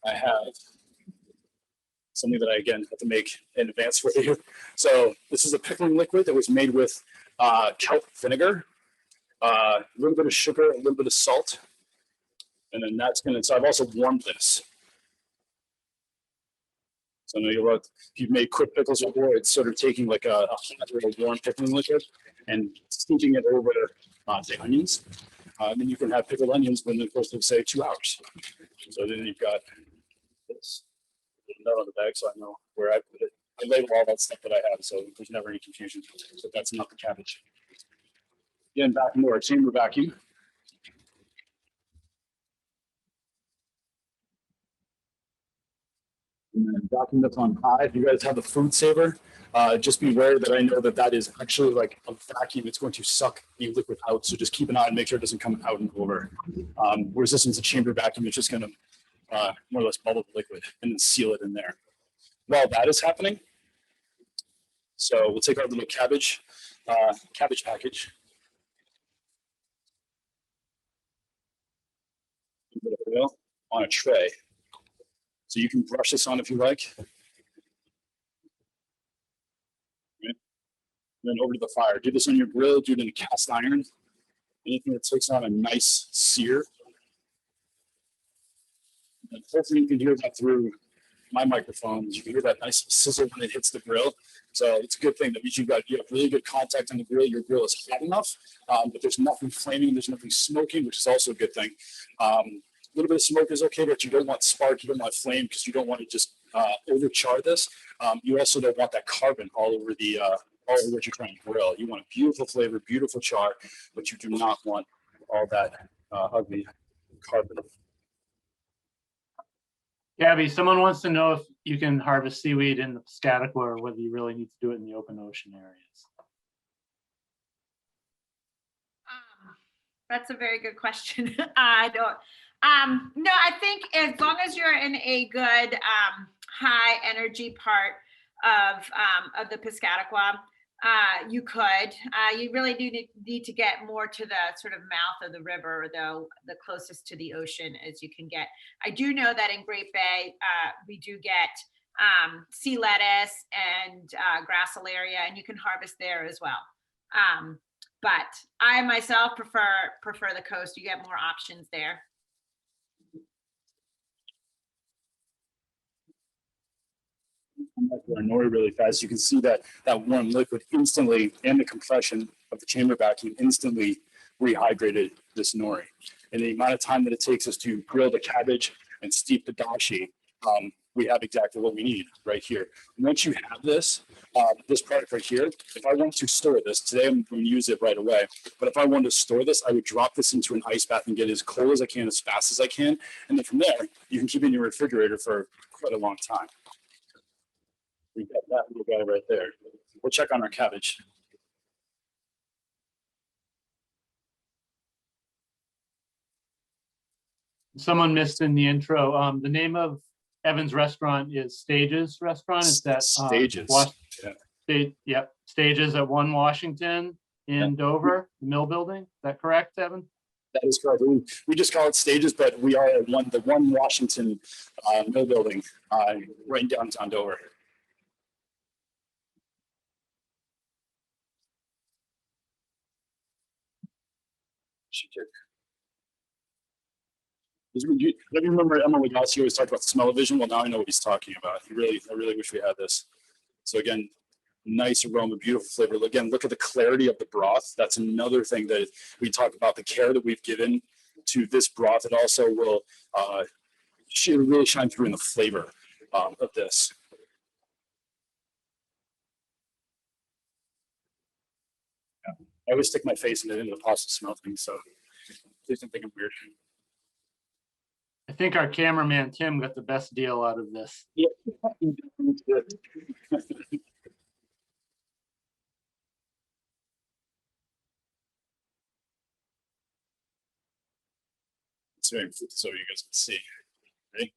I have something that I, again, have to make in advance for you. So this is a pickling liquid that was made with kelp vinegar, a little bit of sugar, a little bit of salt. And then so I've also warmed this. So I know if you've made quick pickles before, it's sort of taking like a hot or a warm pickling liquid and steeping it over the onions. Then you can have pickled onions within the course of, say, 2 hours. So then you've got this note on the bag, so I know where I put it. I label all that stuff that I have, so there's never any confusion. So that's not the cabbage. Again, back into our chamber vacuum. And then docking this on high. If you guys have the food saver, just beware that I know that that is actually like a vacuum. It's going to suck the liquid out. So just keep an eye and make sure it doesn't come out and over. Whereas this one's a chamber vacuum, it's just going to more or less bubble the liquid and then seal it in there. While that is happening, so we'll take our little cabbage package. A bit of oil on a tray. So you can brush this on if you like. And then over to the fire. Do this on your grill, do it in a cast iron. Anything that takes on a nice sear. And hopefully you can hear that through my microphones. You can hear that nice sizzle when it hits the grill. So it's a good thing. That means you have really good contact on the grill. Your grill is hot enough, but there's nothing flaming. There's nothing smoking, which is also a good thing. A little bit of smoke is okay, but you don't want spark. You don't want flame because you don't want to just overchar this. You also don't want that carbon all over the all over what you're trying to grill. You want a beautiful flavor, beautiful char, but you do not want all that ugly carbon. Gabby, someone wants to know if you can harvest seaweed in the Piscataqua or whether you really need to do it in the open ocean areas. That's a very good question. I don't. No, I think as long as you're in a good high energy part of the Piscataqua, you could. You really do need to get more to the sort of mouth of the river, though, the closest to the ocean as you can get. I do know that in Great Bay, we do get sea lettuce and gracilaria, and you can harvest there as well. But I myself prefer the coast. You get more options there. Our nori really fast. You can see that warm liquid instantly, and the compression of the chamber vacuum instantly rehydrated this nori. And the amount of time that it takes us to grill the cabbage and steep the dashi, we have exactly what we need right here. Once you have this, this product right here, if I want to store this, today I'm going to use it right away, but if I wanted to store this, I would drop this into an ice bath and get it as cold as I can, as fast as I can. And then from there, you can keep it in your refrigerator for quite a long time. We got that little guy right there. We'll check on our cabbage. Someone missed in the intro. The name of Evan's restaurant is Stages Restaurant. It's that Stages. Yep, Stages at 1 Washington in Dover, the Mill Building. Is that correct, Evan? That is correct. We just call it Stages, but we are at the 1 Washington Mill Building right in downtown Dover. You remember Emma Lagasse always talked about smell-o-vision? Well, now I know what he's talking about. I really wish we had this. So again, nice aroma, beautiful flavor. Again, look at the clarity of the broth. That's another thing that we talk about, the care that we've given to this broth. It also will really shine through in the flavor of this. Yeah. I always stick my face in it into the pasta smell thing, so please don't think I'm weird. I think our cameraman Tim got the best deal out of this. Yeah. So you guys can see. Right?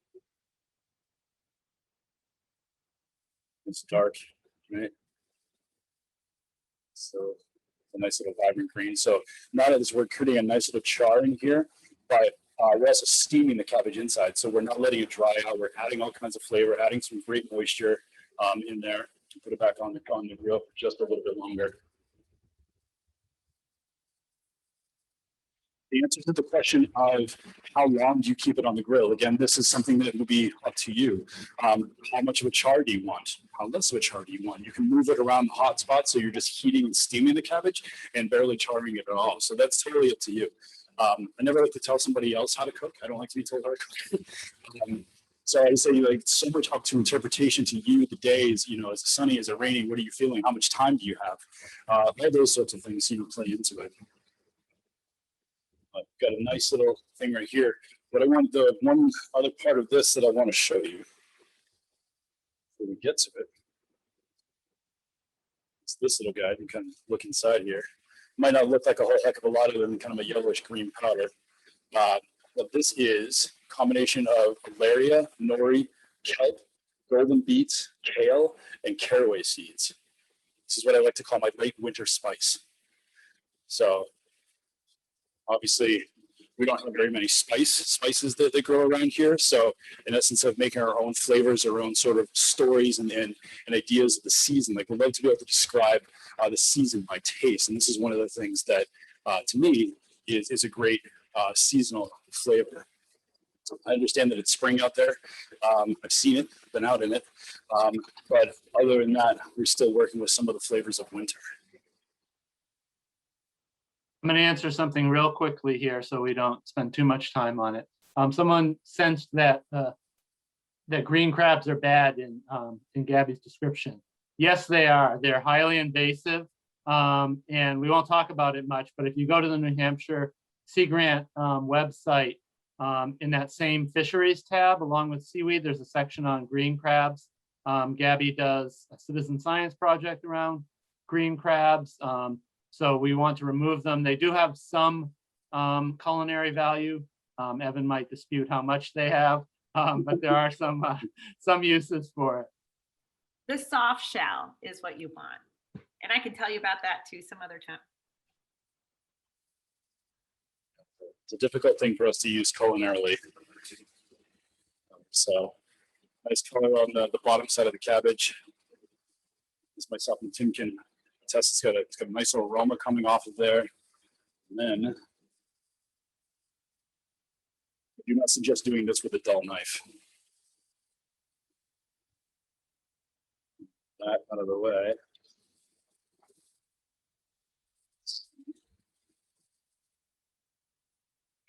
It's dark, right? So a nice little vibrant green. So now that we're creating a nice little char in here, but we're also steaming the cabbage inside. So we're not letting it dry out. We're adding all kinds of flavor, adding some great moisture in there to put it back on the grill for just a little bit longer. The answer to the question of how long do you keep it on the grill? Again, this is something that will be up to you. How much of a char do you want? How less of a char do you want? You can move it around the hot spot so you're just heating and steaming the cabbage and barely charring it at all. So that's totally up to you. I never like to tell somebody else how to cook. I don't like to be told how to cook. So I would say, like, so much up to interpretation to you. The days, you know, is it sunny, is it raining? What are you feeling? How much time do you have? All those sorts of things, you know, play into it. I've got a nice little thing right here. But I want the one other part of this that I want to show you. before we get to it. It's this little guy. You can look inside here. Might not look like a whole heck of a lot of them, kind of a yellowish green powder. But this is a combination of alaria, nori, kelp, golden beets, kale, and caraway seeds. This is what I like to call my late winter spice. So obviously we don't have very many spices that grow around here. So in essence of making our own flavors, our own sort of stories and ideas of the season, like we'd love to be able to describe the season by taste. And this is one of the things that to me is a great seasonal flavor. I understand that it's spring out there. I've seen it, been out in it. But other than that, we're still working with some of the flavors of winter. I'm going to answer something real quickly here so we don't spend too much time on it. Someone sensed that that green crabs are bad in Gabby's description. Yes, they are. They're highly invasive, and we won't talk about it much. But if you go to the New Hampshire Sea Grant website, in that same fisheries tab, along with seaweed, there's a section on green crabs. Gabby does a citizen science project around green crabs. So we want to remove them. They do have some culinary value. Evan might dispute how much they have, but there are some uses for it. The soft shell is what you want. And I can tell you about that too some other time. It's a difficult thing for us to use culinarily. So nice color on the bottom side of the cabbage. As myself and Tim can attest, it's got a nice little aroma coming off of there. And then I do not suggest doing this with a dull knife. That out of the way.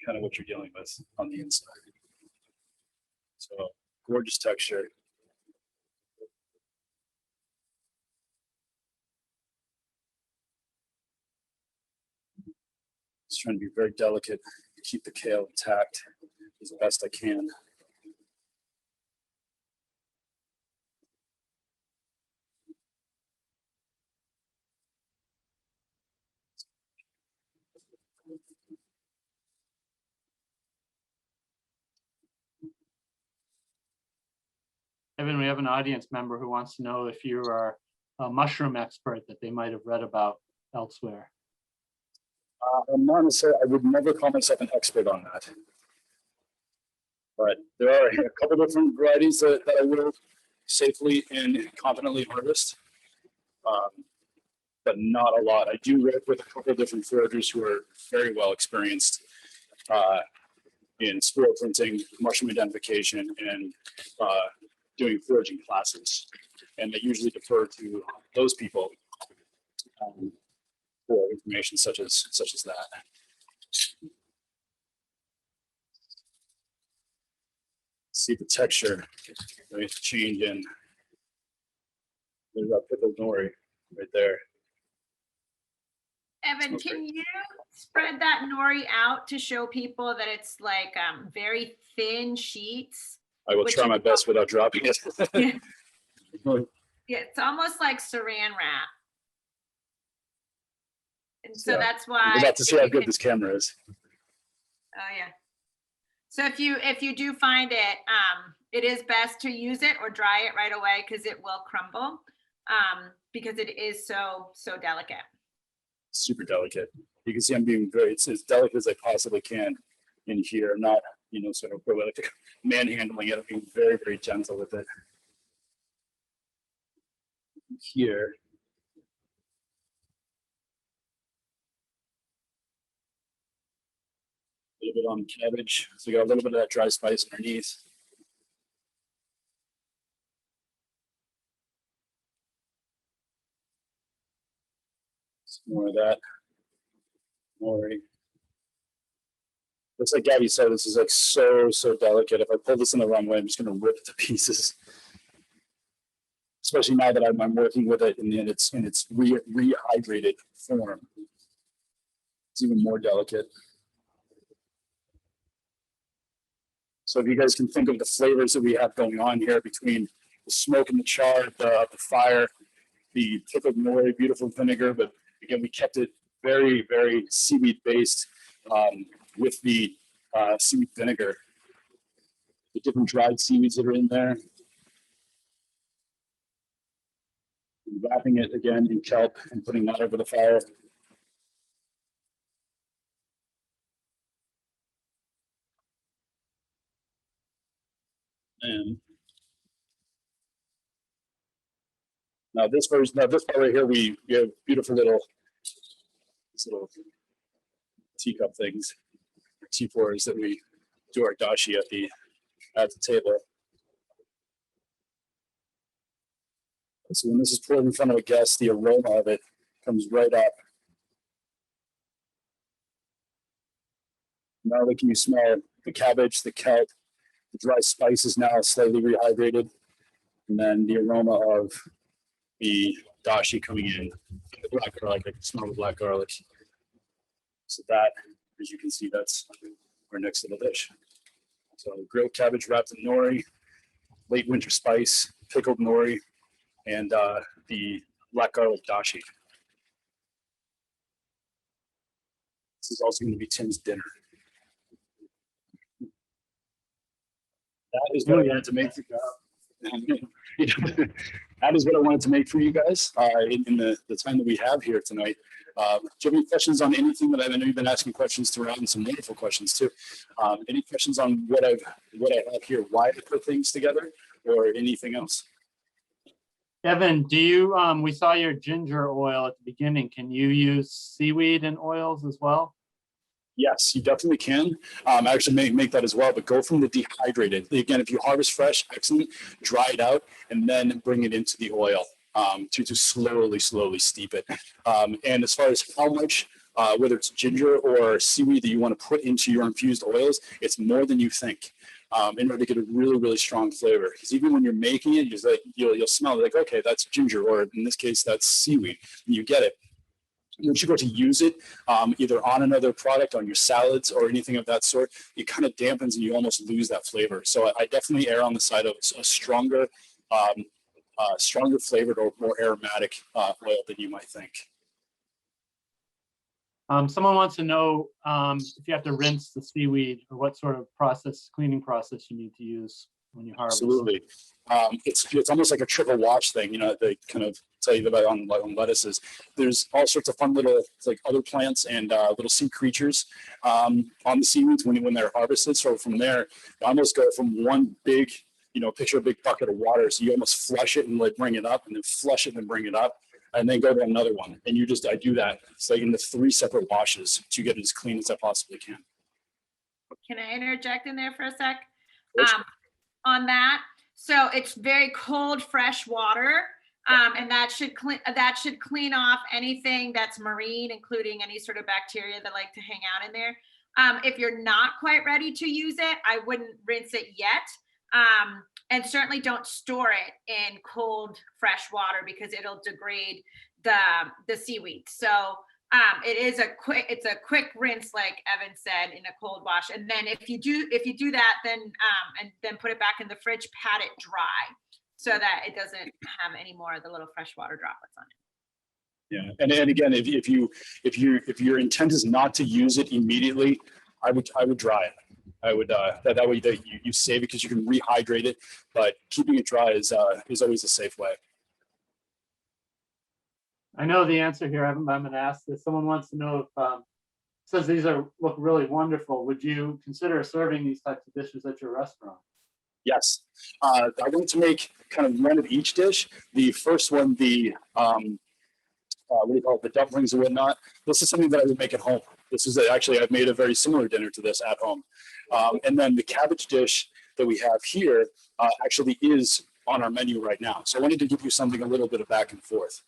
Kind of what you're dealing with on the inside. So gorgeous texture. Just trying to be very delicate, keep the kale intact as best I can. Evan, we have an audience member who wants to know if you are a mushroom expert that they might have read about elsewhere. I'm not necessarily, I would never call myself an expert on that. But there are a couple different varieties that I will safely and confidently harvest, but not a lot. I do work with a couple of different foragers who are very well experienced in spore printing, mushroom identification, and doing foraging classes. And they usually defer to those people for information such as that. See the texture, right? Change in. There's that pickled nori right there. Evan, can you spread that nori out to show people that it's like very thin sheets? I will try my best without dropping it. Yeah. Yeah, it's almost like saran wrap. And so that's why we're about to see how good this camera is. Oh yeah. So if you do find it, it is best to use it or dry it right away because it will crumble because it is so delicate. Super delicate. You can see I'm being very, it's as delicate as I possibly can in here. I'm not, sort of like manhandling it. I'm being very, very gentle with it. Here. A little bit on cabbage. So you got a little bit of that dry spice underneath. Some more of that. Nori. Looks like Gabby said, this is like so delicate. If I pull this in the wrong way, I'm just going to rip it to pieces. Especially now that I'm working with it in its rehydrated form. It's even more delicate. So if you guys can think of the flavors that we have going on here between smoke and the char of the fire, the pickled nori, beautiful vinegar. But again, we kept it very, very seaweed based with the seaweed vinegar. The different dried seaweeds that are in there. Wrapping it again in kelp and putting that over the fire. And now this part right here, we have beautiful little, these little teacup things, tea pours that we do our dashi at the table. So when this is poured in front of a guest, the aroma of it comes right up. Not only can you smell the cabbage, the kelp, the dry spices now slightly rehydrated, and then the aroma of the dashi coming in. The black garlic, I can smell the black garlic. So that, as you can see, that's our next little dish. So grilled cabbage wrapped in nori, late winter spice, pickled nori, and the black garlic dashi. This is also going to be Tim's dinner. That is what I wanted to make for that is what I wanted to make for you guys in the time that we have here tonight. Do you have any questions on anything that I know you've been asking questions throughout, and some wonderful questions too? Any questions on what I have here, why I put things together, or anything else? Evan, do you, we saw your ginger oil at the beginning. Can you use seaweed in oils as well? Yes, you definitely can. Actually make that as well, but go from the dehydrated. Again, if you harvest fresh, excellent, dry it out, and then bring it into the oil to slowly steep it. And as far as how much, whether it's ginger or seaweed that you want to put into your infused oils, it's more than you think. In order to get a really, really strong flavor. Because even when you're making it, you're like, you'll smell it like, okay, that's ginger, or in this case, that's seaweed. And you get it. Once you go to use it, either on another product, on your salads, or anything of that sort, it kind of dampens and you almost lose that flavor. So I definitely err on the side of a stronger flavored or more aromatic oil than you might think. Someone wants to know if you have to rinse the seaweed, or what sort of cleaning process you need to use when you harvest. Absolutely. It's almost like a triple wash thing, you know, they kind of tell you about on lettuces. There's all sorts of fun little like other plants and little sea creatures on the seaweeds when they're harvested. So from there, you almost go from one big, you know, picture a big bucket of water. So you almost flush it and like bring it up, and then flush it and bring it up, and then go to another one. And I do that. It's like in the 3 separate washes to get it as clean as I possibly can. Can I interject in there for a sec? On that, so it's very cold, fresh water, and that should clean off anything that's marine, including any sort of bacteria that like to hang out in there. If you're not quite ready to use it, I wouldn't rinse it yet, and certainly don't store it in cold, fresh water, because it'll degrade the seaweed. So it's a quick rinse, like Evan said, in a cold wash. And then if you do that, then and then put it back in the fridge, pat it dry so that it doesn't have any more of the little freshwater droplets on it. Yeah, and again, if your intent is not to use it immediately, I would dry it. I would that way that you save it, because you can rehydrate it, but keeping it dry is always a safe way. I know the answer here, Evan, but I'm going to ask this. Someone wants to know if, says these look really wonderful. Would you consider serving these types of dishes at your restaurant? Yes, I wanted to make kind of one of each dish. The first one, the what do you call it, the dumplings and whatnot. This is something that I would make at home. This is actually, I've made a very similar dinner to this at home. And then the cabbage dish that we have here actually is on our menu right now. So I wanted to give you something a little bit of back and forth.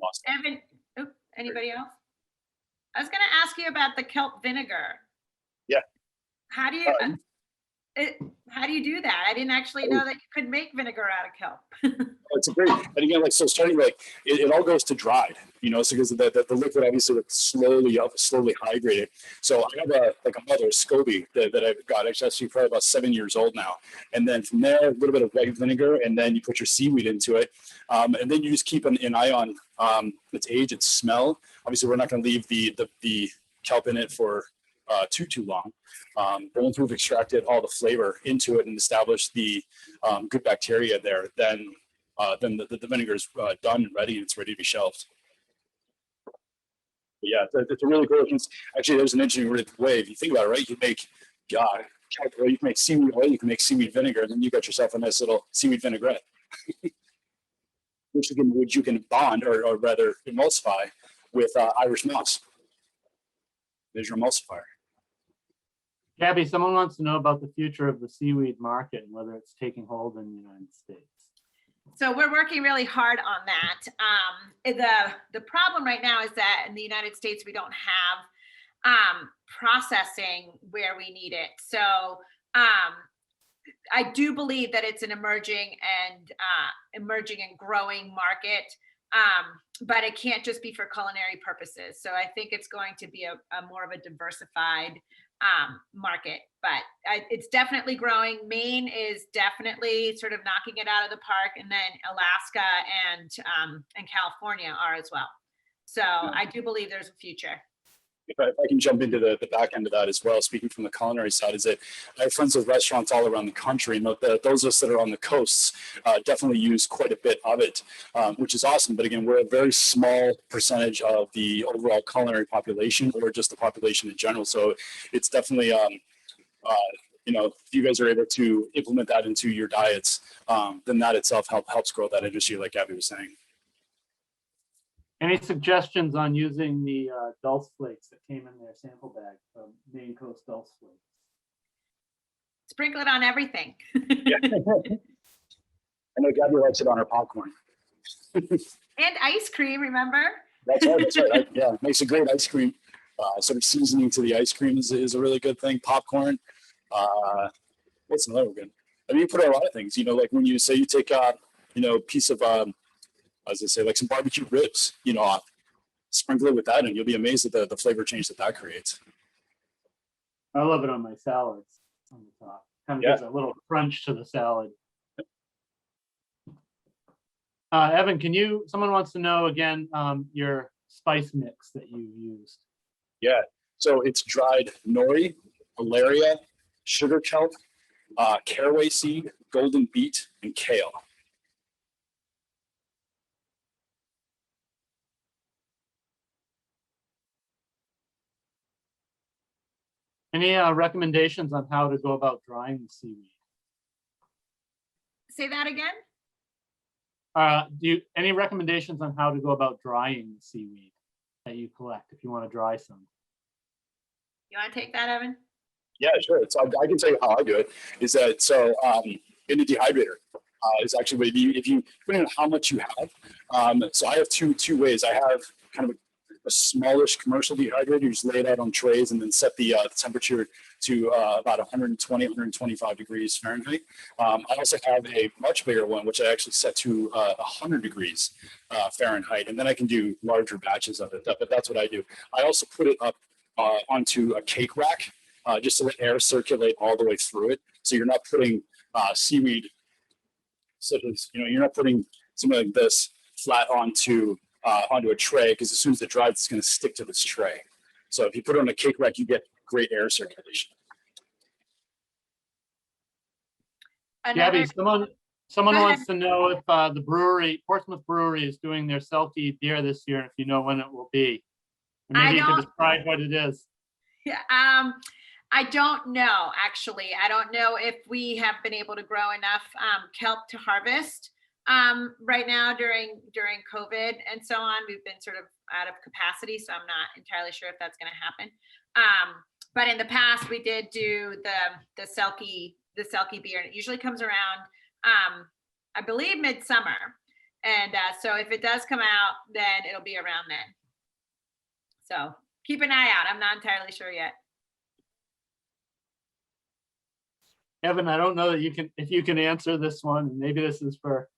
Lost. Evan, anybody else? I was going to ask you about the kelp vinegar. Yeah. How do you, How do you do that? I didn't actually know that you could make vinegar out of kelp. It's a great, and again, like, so starting, like, it all goes to dried, so because the liquid obviously would slowly hydrate it. So I have a mother, SCOBY, that I've got. It's actually probably about 7 years old now. And then from there, a little bit of white vinegar, and then you put your seaweed into it. And then you just keep an eye on its age, its smell. Obviously, we're not going to leave the kelp in it for too long. But once we've extracted all the flavor into it and established the good bacteria there, then the vinegar is done and ready, and it's ready to be shelved. But yeah, it's a really cool. Actually, there's an interesting way. If you think about it, right? You can make kelp oil, you can make seaweed oil, you can make seaweed vinegar, and then you got yourself a nice little seaweed vinaigrette, which you can bond or rather emulsify with Irish moss. There's your emulsifier. Gabby, someone wants to know about the future of the seaweed market and whether it's taking hold in the United States. So we're working really hard on that. The problem right now is that in the United States, we don't have processing where we need it. So I do believe that it's an emerging and growing market, but it can't just be for culinary purposes. So I think it's going to be a more of a diversified market, but it's definitely growing. Maine is definitely sort of knocking it out of the park, and then Alaska and California are as well. So I do believe there's a future. If I can jump into the back end of that as well, speaking from the culinary side, is that I have friends with restaurants all around the country, and those of us that are on the coasts definitely use quite a bit of it, which is awesome. But again, we're a very small percentage of the overall culinary population, or just the population in general. So it's definitely, if you guys are able to implement that into your diets, then that itself helps grow that industry, like Gabby was saying. Any suggestions on using the dulse flakes that came in their sample bag from Maine Coast Dulse Flakes? Sprinkle it on everything. Yeah. I know Gabby likes it on her popcorn. And ice cream, remember? That's right. Yeah, it makes a great ice cream. Sort of seasoning to the ice cream is a really good thing. Popcorn. What's another good? I mean, you put a lot of things. Like when you say you take a piece of as I say, like some barbecue ribs, sprinkle it with that, and you'll be amazed at the flavor change that creates. I love it on my salads on the top. Kind of gives a little crunch to the salad. Evan, someone wants to know again, your spice mix that you used. Yeah, so it's dried nori, alaria, sugar kelp, caraway seed, golden beet, and kale. Any recommendations on how to go about drying the seaweed? Say that again? Any recommendations on how to go about drying the seaweed that you collect if you want to dry some? You want to take that, Evan? Yeah, sure. So I can tell you how I do it. Is that in the dehydrator is actually if you put in how much you have. So I have two ways. I have kind of a smallish commercial dehydrator. You just lay it out on trays and then set the temperature to about 120, 125 degrees Fahrenheit. I also have a much bigger one, which I actually set to 100 degrees Fahrenheit, and then I can do larger batches of it. But that's what I do. I also put it up onto a cake rack just to let air circulate all the way through it. So you're not putting seaweed, such as, you're not putting something like this flat onto a tray, because as soon as it dries, it's going to stick to this tray. So if you put it on a cake rack, you get great air circulation. Gabby, someone wants to know if the Portsmouth Brewery is doing their Selkie beer this year, and if you know when it will be. Or maybe you could describe what it is. Yeah, I don't know, actually. I don't know if we have been able to grow enough kelp to harvest right now during COVID and so on. We've been sort of out of capacity, so I'm not entirely sure if that's going to happen. But in the past, we did do the Selkie beer, and it usually comes around, I believe, midsummer. And so if it does come out, then it'll be around then. So keep an eye out. I'm not entirely sure yet. Evan, I don't know that if you can answer this one. Maybe this is for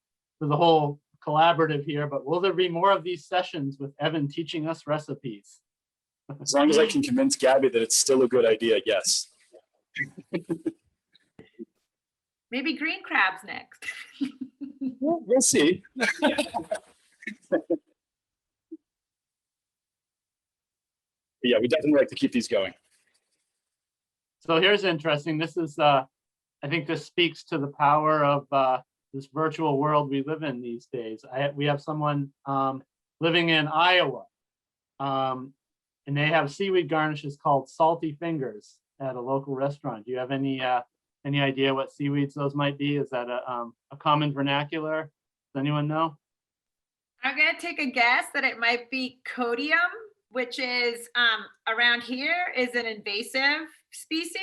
the whole collaborative here, but will there be more of these sessions with Evan teaching us recipes? As long as I can convince Gabby that it's still a good idea, yes. Maybe green crabs next. We'll see. Yeah, we definitely like to keep these going. So here's interesting. This is, I think this speaks to the power of this virtual world we live in these days. We have someone living in Iowa, and they have seaweed garnishes called salty fingers at a local restaurant. Do you have any idea what seaweeds those might be? Is that a common vernacular? Does anyone know? I'm gonna take a guess that it might be codium, which is around here is an invasive species.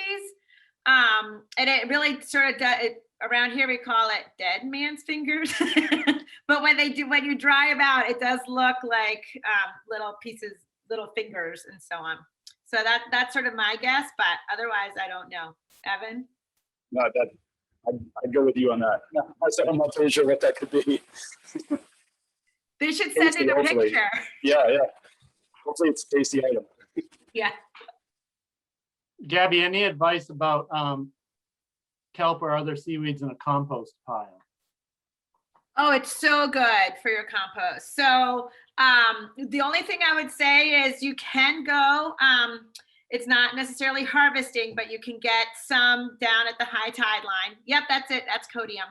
And it really sort of does, around here we call it dead man's fingers. But when you dry them out, it does look like little pieces, little fingers and so on. So that's sort of my guess, but otherwise I don't know. Evan? No, I'd go with you on that. No, I'm not really sure what that could be. They should send in a Hopefully. picture. Yeah. Hopefully it's a tasty item. Yeah. Gabby, any advice about kelp or other seaweeds in a compost pile? Oh, it's so good for your compost. So the only thing I would say is you can go, it's not necessarily harvesting, but you can get some down at the high tide line. Yep, that's it. That's codium.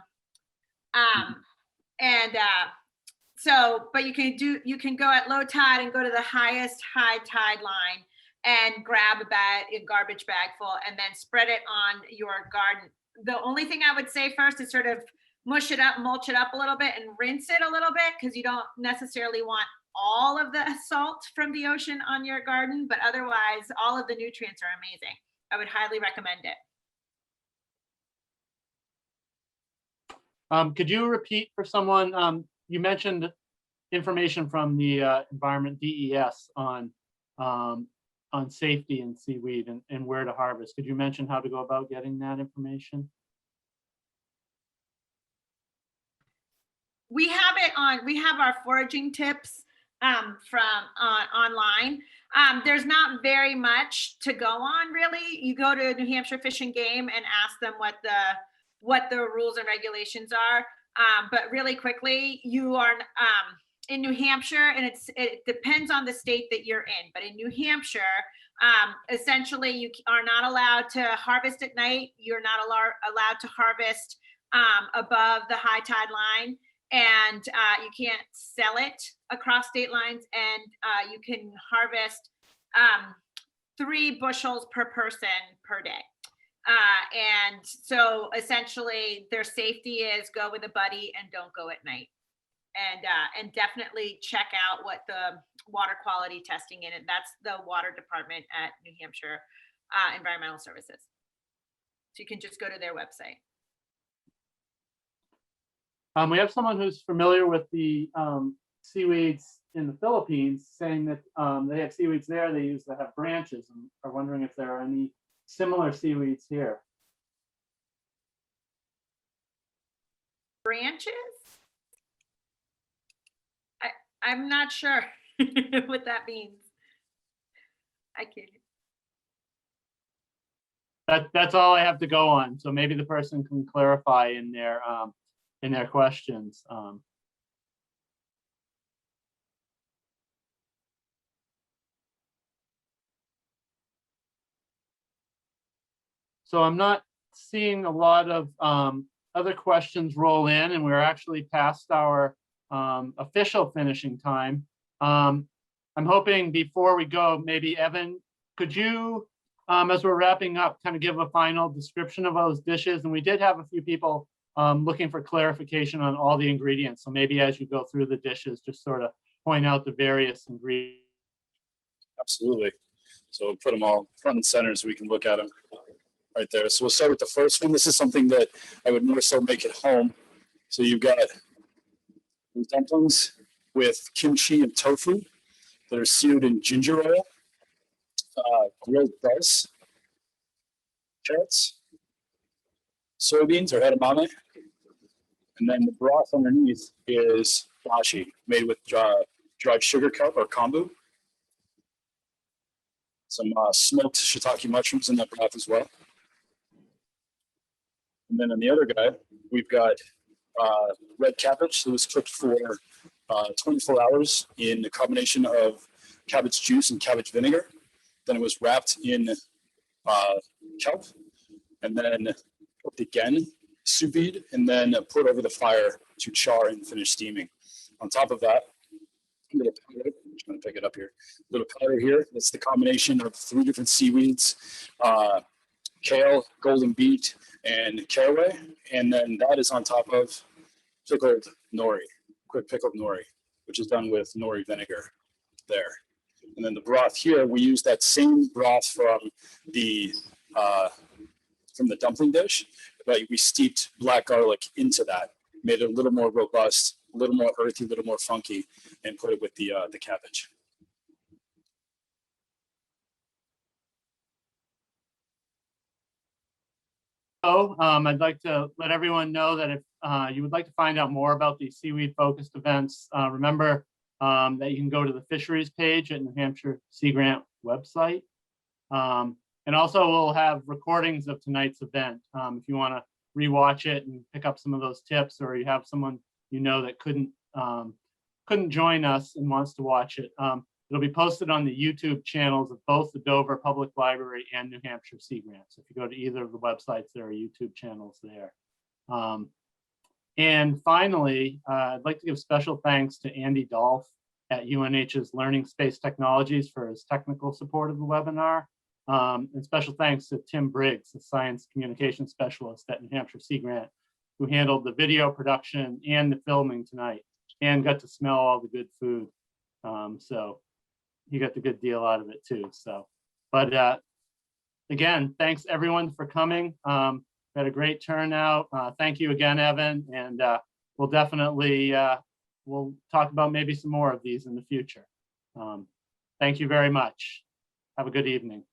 But you can go at low tide and go to the highest high tide line and grab a garbage bag full and then spread it on your garden. The only thing I would say first is sort of mulch it up a little bit and rinse it a little bit, because you don't necessarily want all of the salt from the ocean on your garden, but otherwise all of the nutrients are amazing. I would highly recommend it. Could you repeat for someone, you mentioned information from the Environment DES on safety in seaweed and where to harvest. Could you mention how to go about getting that information? We have our foraging tips from online. There's not very much to go on really. You go to New Hampshire Fish and Game and ask them what the rules and regulations are. But really quickly, you are in New Hampshire, and it depends on the state that you're in. But in New Hampshire, essentially, you are not allowed to harvest at night. You're not allowed to harvest above the high tide line, and you can't sell it across state lines. And you can harvest 3 bushels per person per day. And so essentially their safety is go with a buddy and don't go at night. And definitely check out what the water quality testing in it. That's the water department at New Hampshire Environmental Services. So you can just go to their website. We have someone who's familiar with the seaweeds in the Philippines saying that they have seaweeds there they use that have branches, and are wondering if there are any similar seaweeds here. Branches? I'm not sure what that means. I can't. That's all I have to go on. So maybe the person can clarify in their questions. So I'm not seeing a lot of other questions roll in, and we're actually past our official finishing time. I'm hoping before we go, maybe Evan, could you, as we're wrapping up, kind of give a final description of those dishes? And we did have a few people looking for clarification on all the ingredients. So maybe as you go through the dishes, just sort of point out the various ingredients. Absolutely. So we'll put them all front and center so we can look at them right there. So we'll start with the first one. This is something that I would more so make at home. So you've got dumplings with kimchi and tofu that are seared in ginger oil, grilled rice, carrots, soybeans or edamame. And then the broth underneath is dashi, made with dried sugar kelp or kombu. Some smoked shiitake mushrooms in that broth as well. And then on the other guy, we've got red cabbage that was cooked for 24 hours in a combination of cabbage juice and cabbage vinegar. Then it was wrapped in kelp and then cooked again, sous vide, and then put over the fire to char and finish steaming. On top of that, a little powder, I'm trying to pick it up here, a little powder here. That's the combination of 3 different seaweeds, kale, golden beet, and caraway. And then that is on top of pickled nori, quick pickled nori, which is done with nori vinegar there. And then the broth here, we use that same broth from the dumpling dish, but we steeped black garlic into that, made it a little more robust, a little more earthy, a little more funky, and put it with the cabbage. So I'd like to let everyone know that if you would like to find out more about these seaweed focused events, remember that you can go to the fisheries page at New Hampshire Sea Grant website. And also we'll have recordings of tonight's event. If you want to rewatch it and pick up some of those tips, or you have someone you know that couldn't join us and wants to watch it, it'll be posted on the YouTube channels of both the Dover Public Library and New Hampshire Sea Grant. So if you go to either of the websites, there are YouTube channels there. And finally, I'd like to give special thanks to Andy Dolph at UNH's Learning Space Technologies for his technical support of the webinar. And special thanks to Tim Briggs, the Science Communication Specialist at New Hampshire Sea Grant, who handled the video production and the filming tonight and got to smell all the good food. So he got the good deal out of it too. So, but again, thanks everyone for coming. We had a great turnout. Thank you again, Evan. And we'll definitely, we'll talk about maybe some more of these in the future. Thank you very much. Have a good evening.